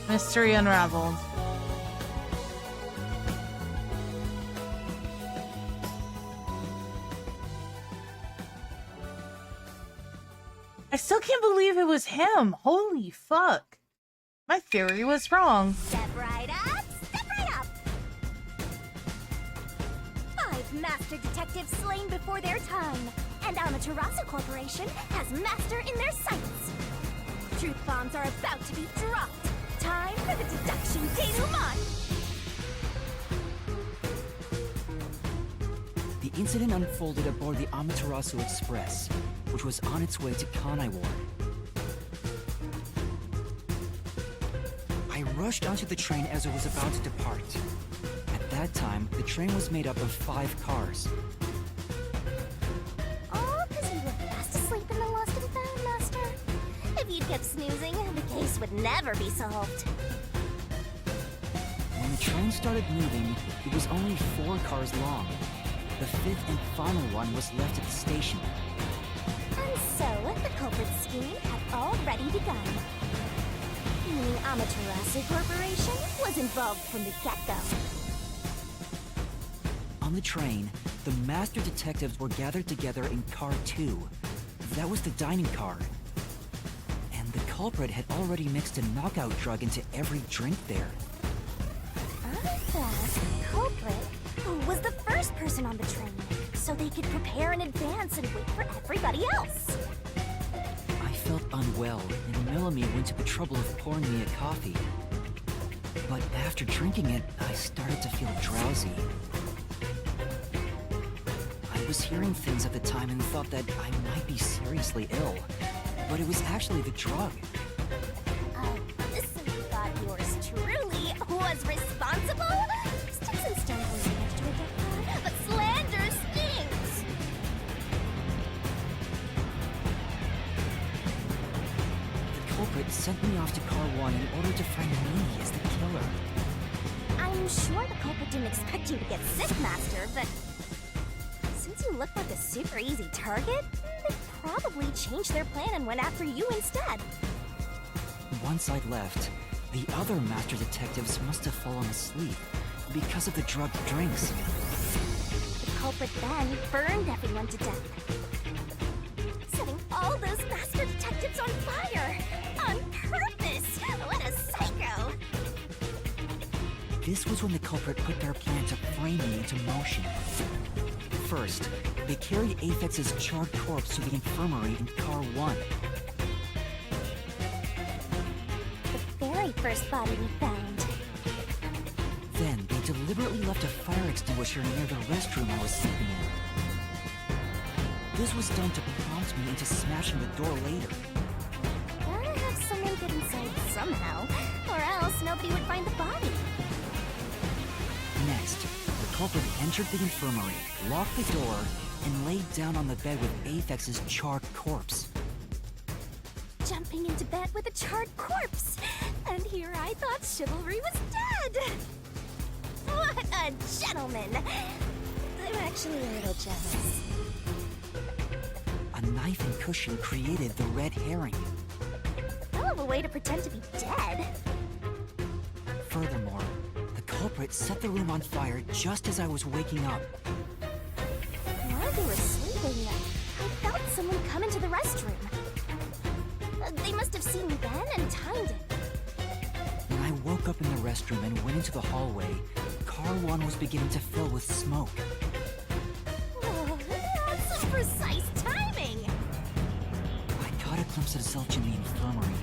Mystery unraveled. I still can't believe it was him. Holy fuck. My theory was wrong. Step right up, step right up. 5 master detectives slain before their time, and Amaterasu Corporation has master in their sights. Truth bombs are about to be dropped. Time for the deduction denouement! The incident unfolded aboard the Amaterasu Express, which was on its way to Kanai Ward. I rushed onto the train as it was about to depart. At that time, the train was made up of 5 cars. All because you were fast asleep in the lost and found, Master. If you'd kept snoozing, the case would never be solved. When the train started moving, it was only 4 cars long. The 5th and final one was left at the station. And so, the culprit's scheme had already begun. Meaning Amaterasu Corporation was involved from the get-go. On the train, the master detectives were gathered together in car 2. That was the dining car. And the culprit had already mixed a knockout drug into every drink there. I thought the culprit was the first person on the train, so they could prepare in advance and wait for everybody else. I felt unwell, and Melanie went to the trouble of pouring me a coffee. But after drinking it, I started to feel drowsy. I was hearing things at the time and thought that I might be seriously ill, but it was actually the drug. So you thought yours truly was responsible? Sticks and stones will manage to identify, but slander stings! The culprit sent me off to car 1 in order to find me as the killer. I'm sure the culprit didn't expect you to get sick, Master, but since you look like a super easy target, they probably changed their plan and went after you instead. Once I'd left, the other master detectives must have fallen asleep because of the drugged drinks. The culprit then burned everyone to death, setting all those master detectives on fire! On purpose! What a psycho! This was when the culprit put their plan to frame me into motion. First, they carried Aphex's charred corpse to the infirmary in car 1. The very first body we found. Then, they deliberately left a fire extinguisher near the restroom I was sleeping in. This was done to prompt me into smashing the door later. Gotta have someone get inside somehow, or else nobody would find the body. Next, the culprit entered the infirmary, locked the door, and laid down on the bed with Aphex's charred corpse. Jumping into bed with a charred corpse! And here I thought chivalry was dead! What a gentleman! I'm actually a little jealous. A knife and cushion created the red herring. Hell of a way to pretend to be dead. Furthermore, the culprit set the room on fire just as I was waking up. While they were sleeping, I felt someone come into the restroom. They must have seen me then and timed it. When I woke up in the restroom and went into the hallway, car 1 was beginning to fill with smoke. Oh, that's some precise timing! I caught a glimpse of Zelch in the infirmary,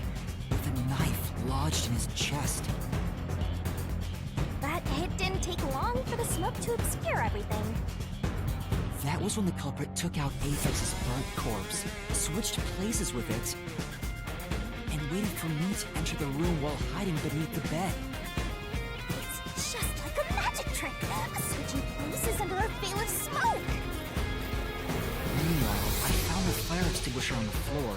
with a knife lodged in his chest. That it didn't take long for the smoke to obscure everything. That was when the culprit took out Aphex's burnt corpse, switched places with it, and waited for me to enter the room while hiding beneath the bed. It's just like a magic trick, switching places under a veil of smoke. Meanwhile, I found the fire extinguisher on the floor,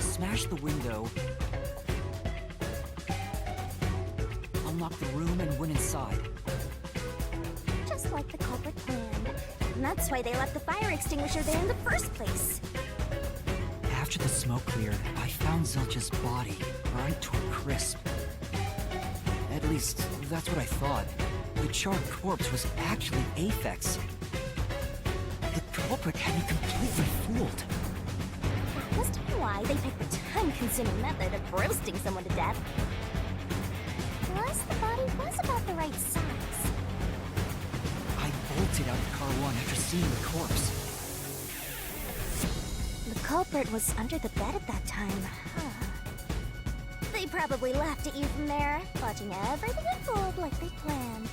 smashed the window, unlocked the room, and went inside. Just like the culprit planned. And that's why they left the fire extinguisher there in the first place. After the smoke cleared, I found Zilch's body, burnt to a crisp. At least, that's what I thought. The charred corpse was actually Aphex. The culprit had me completely fooled. That must be why they picked the time-consuming method of roasting someone to death. Plus, the body was about the right size. I bolted out of Car 1 after seeing the corpse. The culprit was under the bed at that time, huh? They probably laughed at you from there, watching everything unfold like they planned.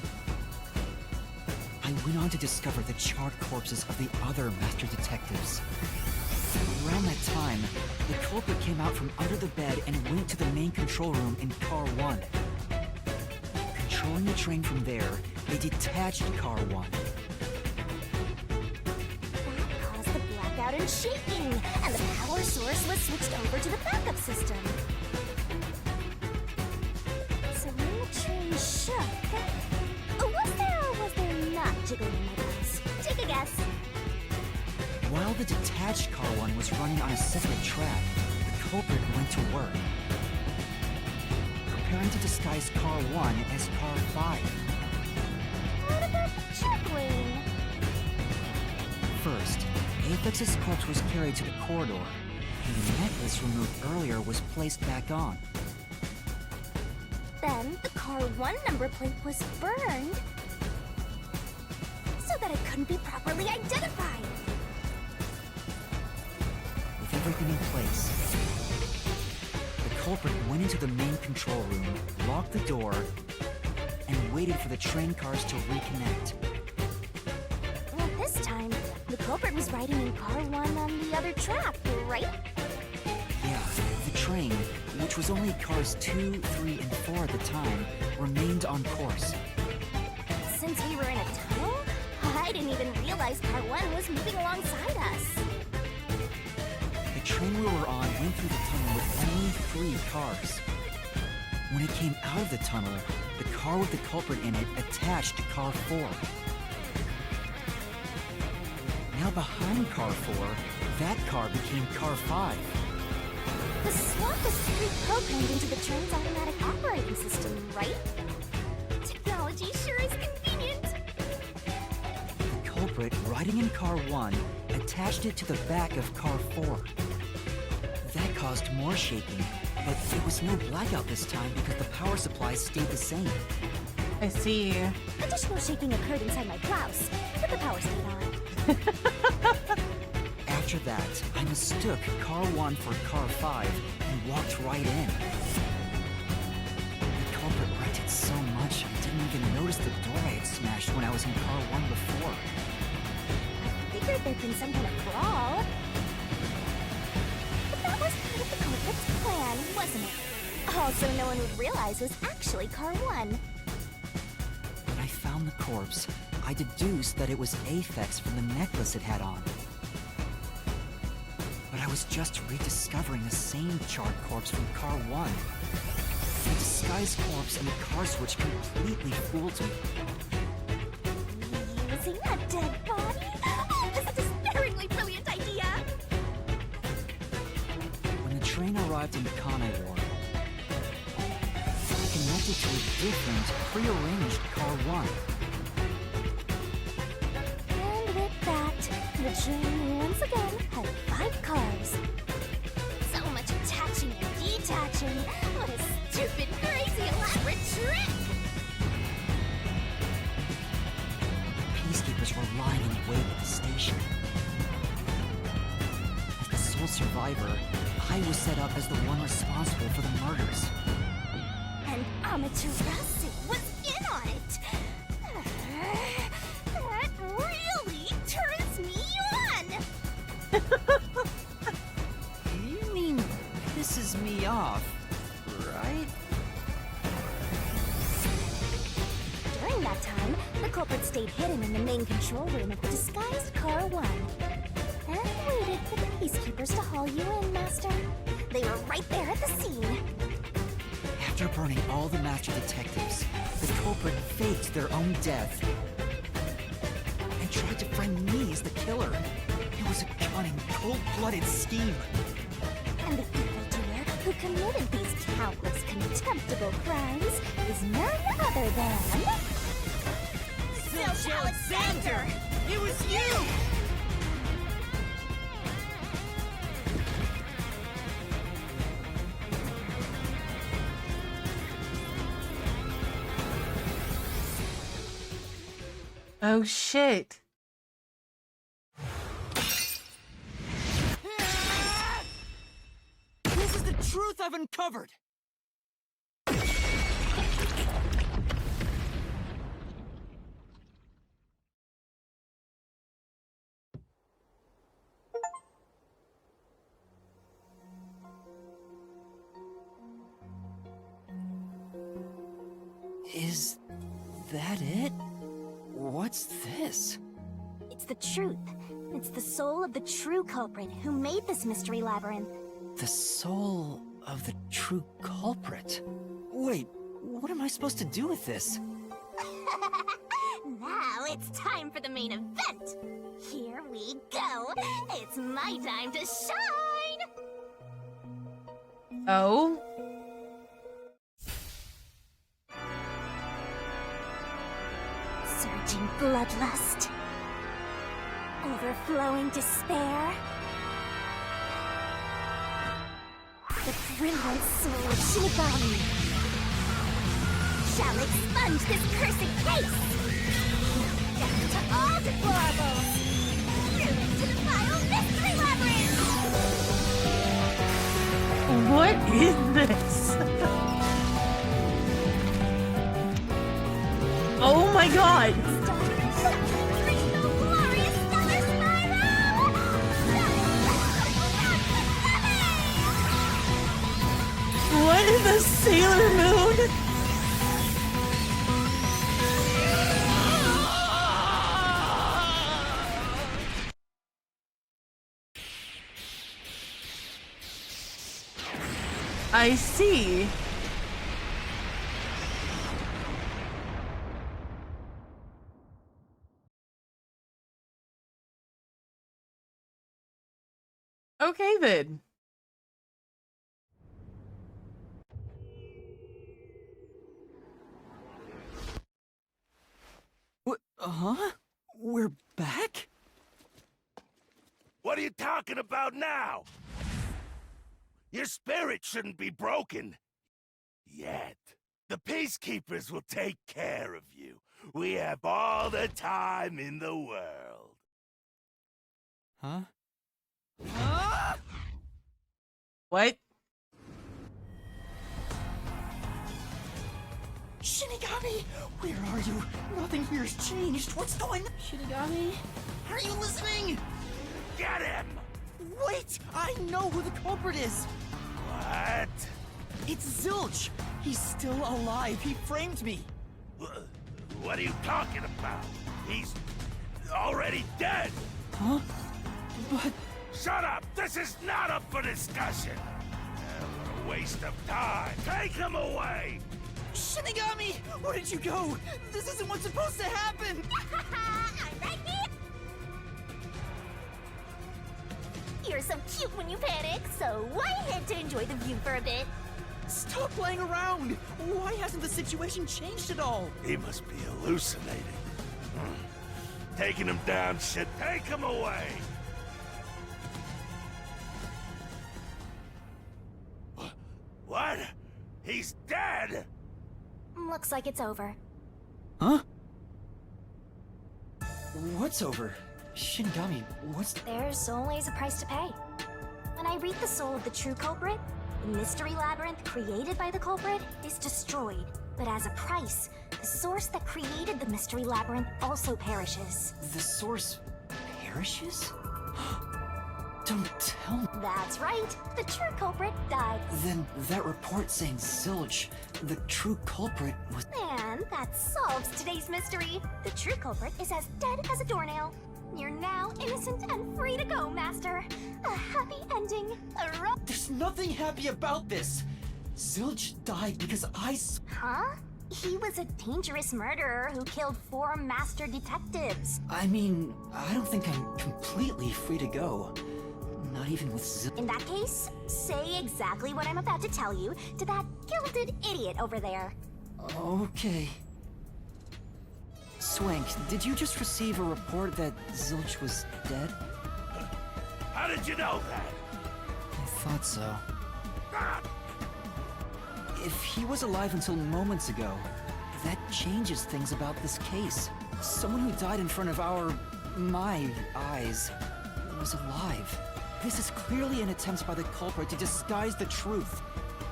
I went on to discover the charred corpses of the other master detectives. Around that time, the culprit came out from under the bed and went to the main control room in Car 1. Controlling the train from there, they detached Car 1. That caused the blackout and shaking, and the power source was switched over to the backup system. So when the train shook, was there or was there not jiggling in my bells? Take a guess. While the detached Car 1 was running on a separate track, the culprit went to work, preparing to disguise Car 1 as Car 5. What about the juggling? First, Aphex's corpse was carried to the corridor, and the necklace removed earlier was placed back on. Then the Car 1 number plate was burned so that it couldn't be properly identified. With everything in place, the culprit went into the main control room, locked the door, and waited for the train cars to reconnect. Well, this time, the culprit was riding in Car 1 on the other track, right? Yeah, the train, which was only cars 2, 3, and 4 at the time, remained on course. Since we were in a tunnel, I didn't even realize Car 1 was moving alongside us. The train we were on went through the tunnel with only 3 cars. When it came out of the tunnel, the car with the culprit in it attached to Car 4. Now behind Car 4, that car became Car 5. The swap was pre-programmed into the train's automatic operating system, right? Technology sure is convenient. The culprit, riding in Car 1, attached it to the back of Car 4. That caused more shaking, but it was no blackout this time because the power supply stayed the same. I see. Additional shaking occurred inside my blouse, but the power stayed on. After that, I mistook Car 1 for Car 5 and walked right in. The culprit wrecked it so much I didn't even notice the door I had smashed when I was in Car 1 before. I figured there'd been some kind of brawl. But that was part of the culprit's plan, wasn't it? Also, no one would realize was actually Car 1. When I found the corpse, I deduced that it was Aphex from the necklace it had on. But I was just rediscovering the same charred corpse from Car 1. The disguised corpse and the car switch completely fooled me. Using a dead body? Oh, this is a despairingly brilliant idea! When the train arrived in Kanai-Ward, I connected to a different, prearranged Car 1. And with that, the train once again had 5 cars. So much attaching and detaching. What a stupid, crazy, elaborate trick! The peacekeepers were lying in wait at the station. As the sole survivor, I was set up as the one responsible for the murders. And Amaterasu was that time, the culprit stayed hidden in the main control room of the disguised Car 1. And waited for the peacekeepers to haul you in, Master. They were right there at the scene. After burning all the master detectives, the culprit faked their own death and tried to frame me as the killer. It was a cunning, cold-blooded scheme. And the evildoer who committed these countless contemptible crimes is none other than... Zilch Alexander! It was you! Oh shit. This is the truth I've uncovered! Is that it? What's this? It's the truth. It's the soul of the true culprit who made this mystery labyrinth. The soul of the true culprit. Wait, what am I supposed to do with this? Now it's time for the main event! Here we go! It's my time to shine! Oh? Surging bloodlust. Overflowing despair. The brilliant soul of Shinigami shall expunge this cursed case! Death to all deplorables! Ruin to the final mystery labyrinth! What is this? Oh my god! What is the Sailor Moon? I see. Okay then. Huh? We're back? What are you talking about now? Your spirit shouldn't be broken. Yet. The peacekeepers will take care of you. We have all the time in the world. Huh? What? Shinigami! Where are you? Nothing here's changed. What's going on? Shinigami? Are you listening? Get him! Wait! I know who the culprit is! What? It's Zilch! He's still alive. He framed me. What are you talking about? He's already dead. Huh? But... Shut up! This is not up for discussion! What a waste of time! Take him away! Shinigami! Where did you go? This isn't what's supposed to happen! I'm right here! You're so cute when you panic, so why head to enjoy the view for a bit? Stop playing around! Why hasn't the situation changed at all? He must be hallucinating. Taking him down should take him away! What? He's dead? Looks like it's over. Huh? What's over? Shinigami, what's... There's always a price to pay. When I read the soul of the true culprit, the mystery labyrinth created by the culprit is destroyed. But as a price, the source that created the mystery labyrinth also perishes. The source... perishes? Don't tell me. That's right. The true culprit died. Then that report saying Zilch, the true culprit, was... And And that solves today's mystery. The true culprit is as dead as a doornail. You're now innocent and free to go, Master. A happy ending. There's nothing happy about this. Zilch died because Huh? He was a dangerous murderer who killed 4 master detectives. I mean, I don't think I'm completely free to go. Not even with Zilch. In that case, say exactly what I'm about to tell you to that gilded idiot over there. Okay. Swank, did you just receive a report that Zilch was dead? How did you know that? I thought so. Ah, If he was alive until moments ago, that changes things about this case. Someone who died in front of my eyes, was alive. This is clearly an attempt by the culprit to disguise the truth.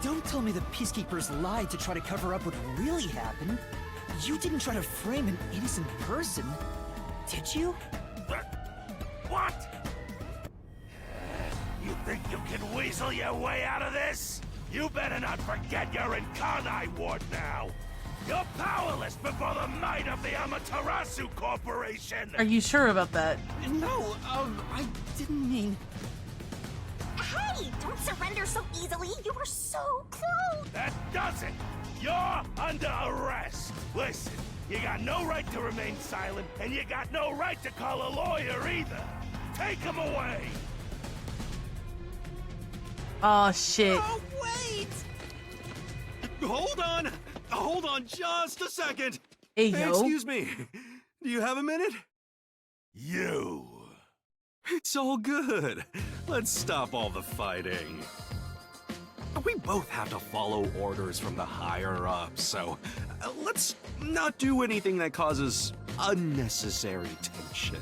Don't tell me the peacekeepers lied to try to cover up what really happened. You didn't try to frame an innocent person, did you? what? You think you can weasel your way out of this? You better not forget you're in Kanai Ward now. You're powerless before the might of the Amaterasu Corporation. Are you sure about that? No, I didn't mean... Hey, don't surrender so easily. You were so close. That does it. You're under arrest. Listen, you got no right to remain silent, and you got no right to call a lawyer either. Take him away. Oh shit. Oh, wait! Hold on just a second. Hey yo. Excuse me. Do you have a minute? You. It's all good. Let's stop all the fighting. We both have to follow orders from the higher-ups, so let's not do anything that causes unnecessary tension.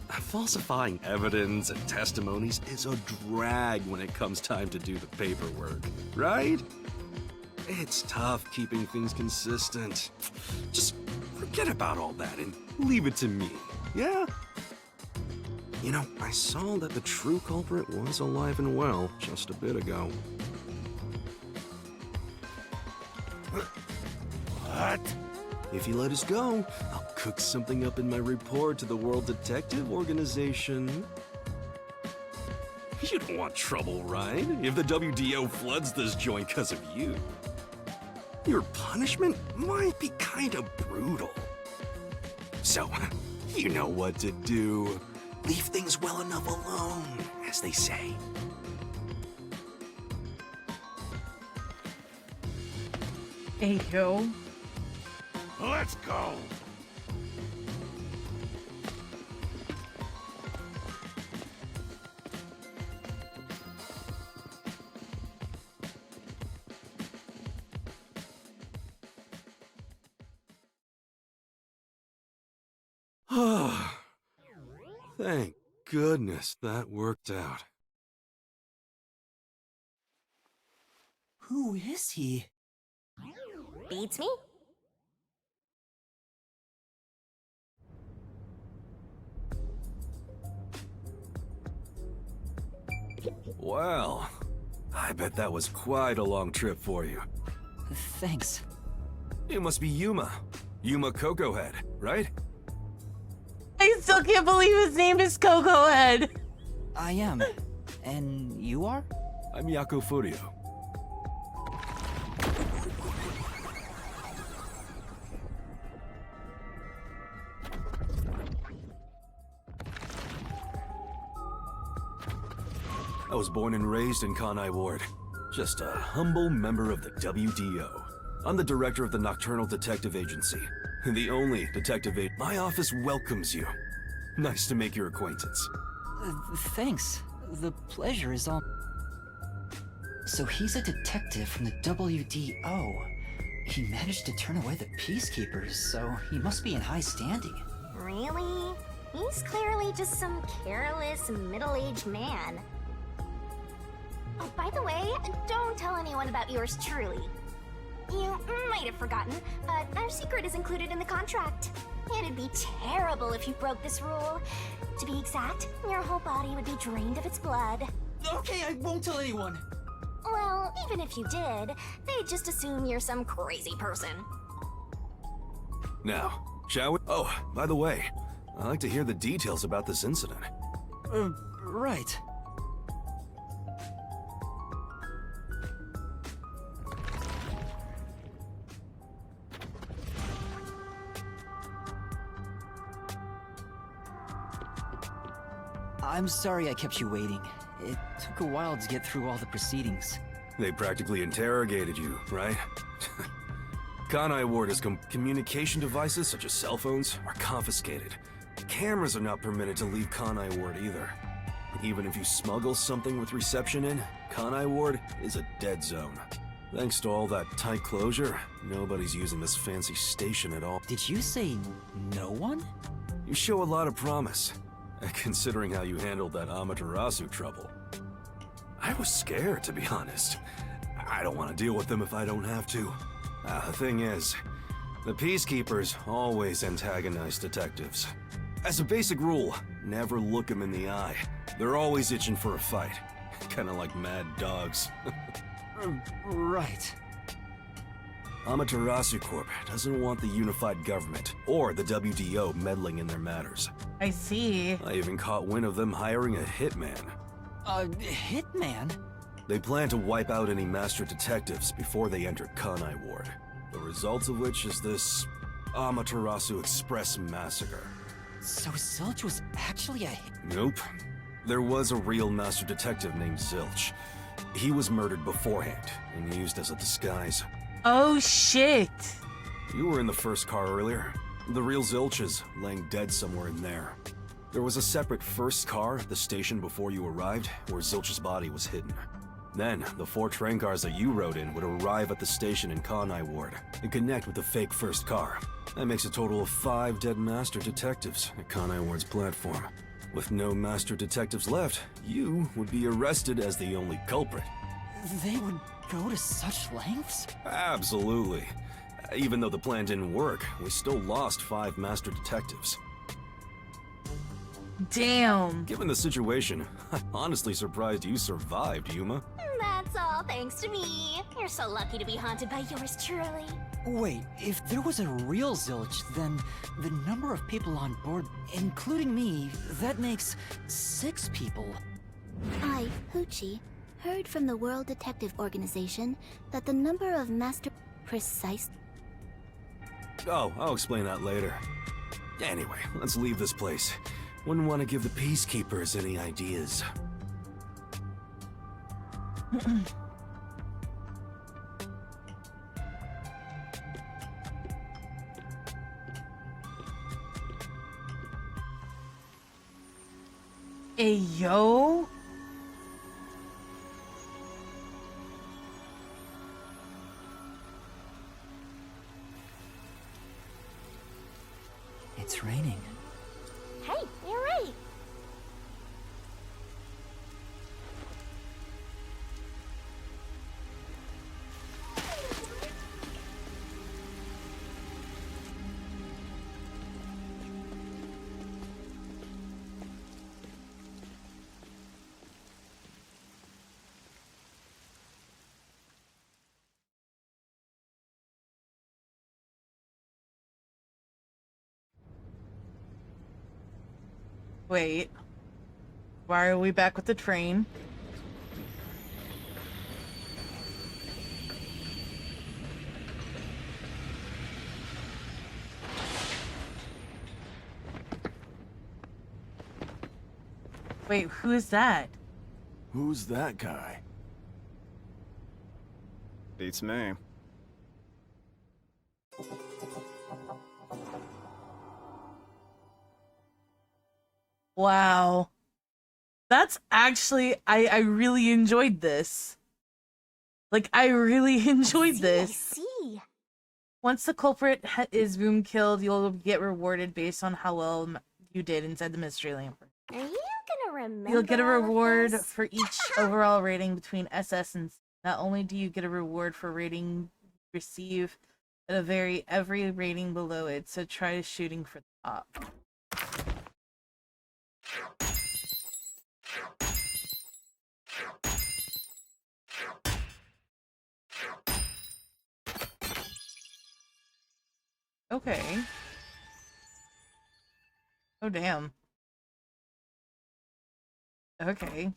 Falsifying evidence and testimonies is a drag when it comes time to do the paperwork, right? It's tough keeping things consistent. Just forget about all that and leave it to me, yeah? You know, I saw that the true culprit was alive and well just a bit ago. What? If you let us go, I'll cook something up in my report to the World Detective Organization. You don't want trouble, right? If the WDO floods this joint because of you. Your punishment might be kind of brutal. So, you know what to do. Leave things well enough alone, as they say. Hey yo. Let's go. Thank goodness that worked out. Who is he? Beats me? Well, I bet that was quite a long trip for you. Thanks. It must be Yuma. Yuma Cocoa Head, right? I still can't believe his name is Coco Head. I am. And you are? I'm Yako Furio. I was born and raised in Kanai Ward. Just a humble member of the WDO. I'm the director of the Nocturnal Detective Agency. The only detective agency. My office welcomes you. Nice to make your acquaintance. Thanks. The pleasure is all... So he's a detective from the WDO. He managed to turn away the peacekeepers, so he must be in high standing. Really? He's clearly just some careless, middle-aged man. Oh, by the way, don't tell anyone about yours truly. You might have forgotten, but our secret is included in the contract. It'd be terrible if you broke this rule. To be exact, your whole body would be drained of its blood. Okay, I won't tell anyone. Well, even if you did, they'd just assume you're some crazy person. Now, shall we? Oh, by the way, I'd like to hear the details about this incident. Right. I'm sorry I kept you waiting. It took a while to get through all the proceedings. They practically interrogated you, right? Kanai Ward's communication devices, such as cell phones, are confiscated. Cameras are not permitted to leave Kanai Ward either. Even if you smuggle something with reception in, Kanai Ward is a dead zone. Thanks to all that tight closure, nobody's using this fancy station at all. Did you say no one? You show a lot of promise, considering how you handled that Amaterasu trouble. I was scared, to be honest. I don't want to deal with them if I don't have to. The thing is, the Peacekeepers always antagonize detectives. As a basic rule, never look them in the eye. They're always itching for a fight. Kinda like mad dogs. Right. Amaterasu Corp doesn't want the unified government or the WDO meddling in their matters. I see. I even caught wind of them hiring a hitman. A hitman? They plan to wipe out any master detectives before they enter Kanai Ward. The result of which is this Amaterasu Express massacre. So Zilch was actually a Nope. There was a real master detective named Zilch. He was murdered beforehand and used as a disguise. Oh shit. You were in the first car earlier. The real Zilch is laying dead somewhere in there. There was a separate first car at the station before you arrived where Zilch's body was hidden. Then, the 4 train cars that you rode in would arrive at the station in Kanai Ward and connect with the fake first car. That makes a total of 5 dead master detectives at Kanai Ward's platform. With no master detectives left, you would be arrested as the only culprit. They would go to such lengths? Absolutely. Even though the plan didn't work, we still lost 5 master detectives. Damn. Given the situation, I'm honestly surprised you survived, Yuma. That's all thanks to me. You're so lucky to be haunted by yours truly. Wait, if there was a real Zilch, then the number of people on board, including me, that makes 6 people. I, Hoochie, heard from the World Detective Organization that the number of master precise. Oh, I'll explain that later. Anyway, let's leave this place. Wouldn't want to give the Peacekeepers any ideas. Hey, yo. It's raining. Hey, you're right. Wait. Why are we back with the train? Wait, who is that? Who's that guy? Beats me. Wow. That's actually, I really enjoyed this. Like, I really enjoyed this. See. Once the culprit is boom killed, you'll get rewarded based on how well you did inside the mystery lamp. Are you gonna remember? You'll get a all of reward this? for each overall rating between SS and C. Not only do you get a reward for rating you receive, but every rating below it, so try shooting for the top. Okay. Oh, damn. Okay.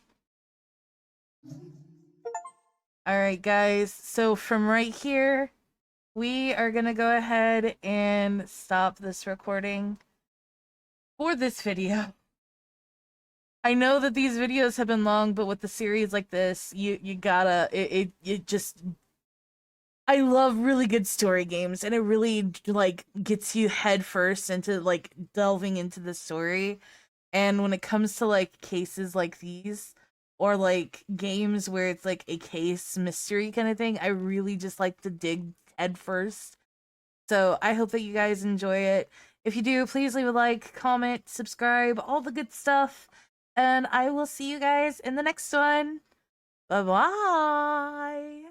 Alright, guys. So from right here, we are gonna go ahead and stop this recording for this video. I know that these videos have been long, but with the series like this, you gotta it just I love really good story games, and it really like gets you head first into like delving into the story. And when it comes to like cases like these, or like games where it's like a case mystery kind of thing, I really just like to dig head first. So I hope that you guys enjoy it. If you do, please leave a like, comment, subscribe, all the good stuff. And I will see you guys in the next one. Bye bye.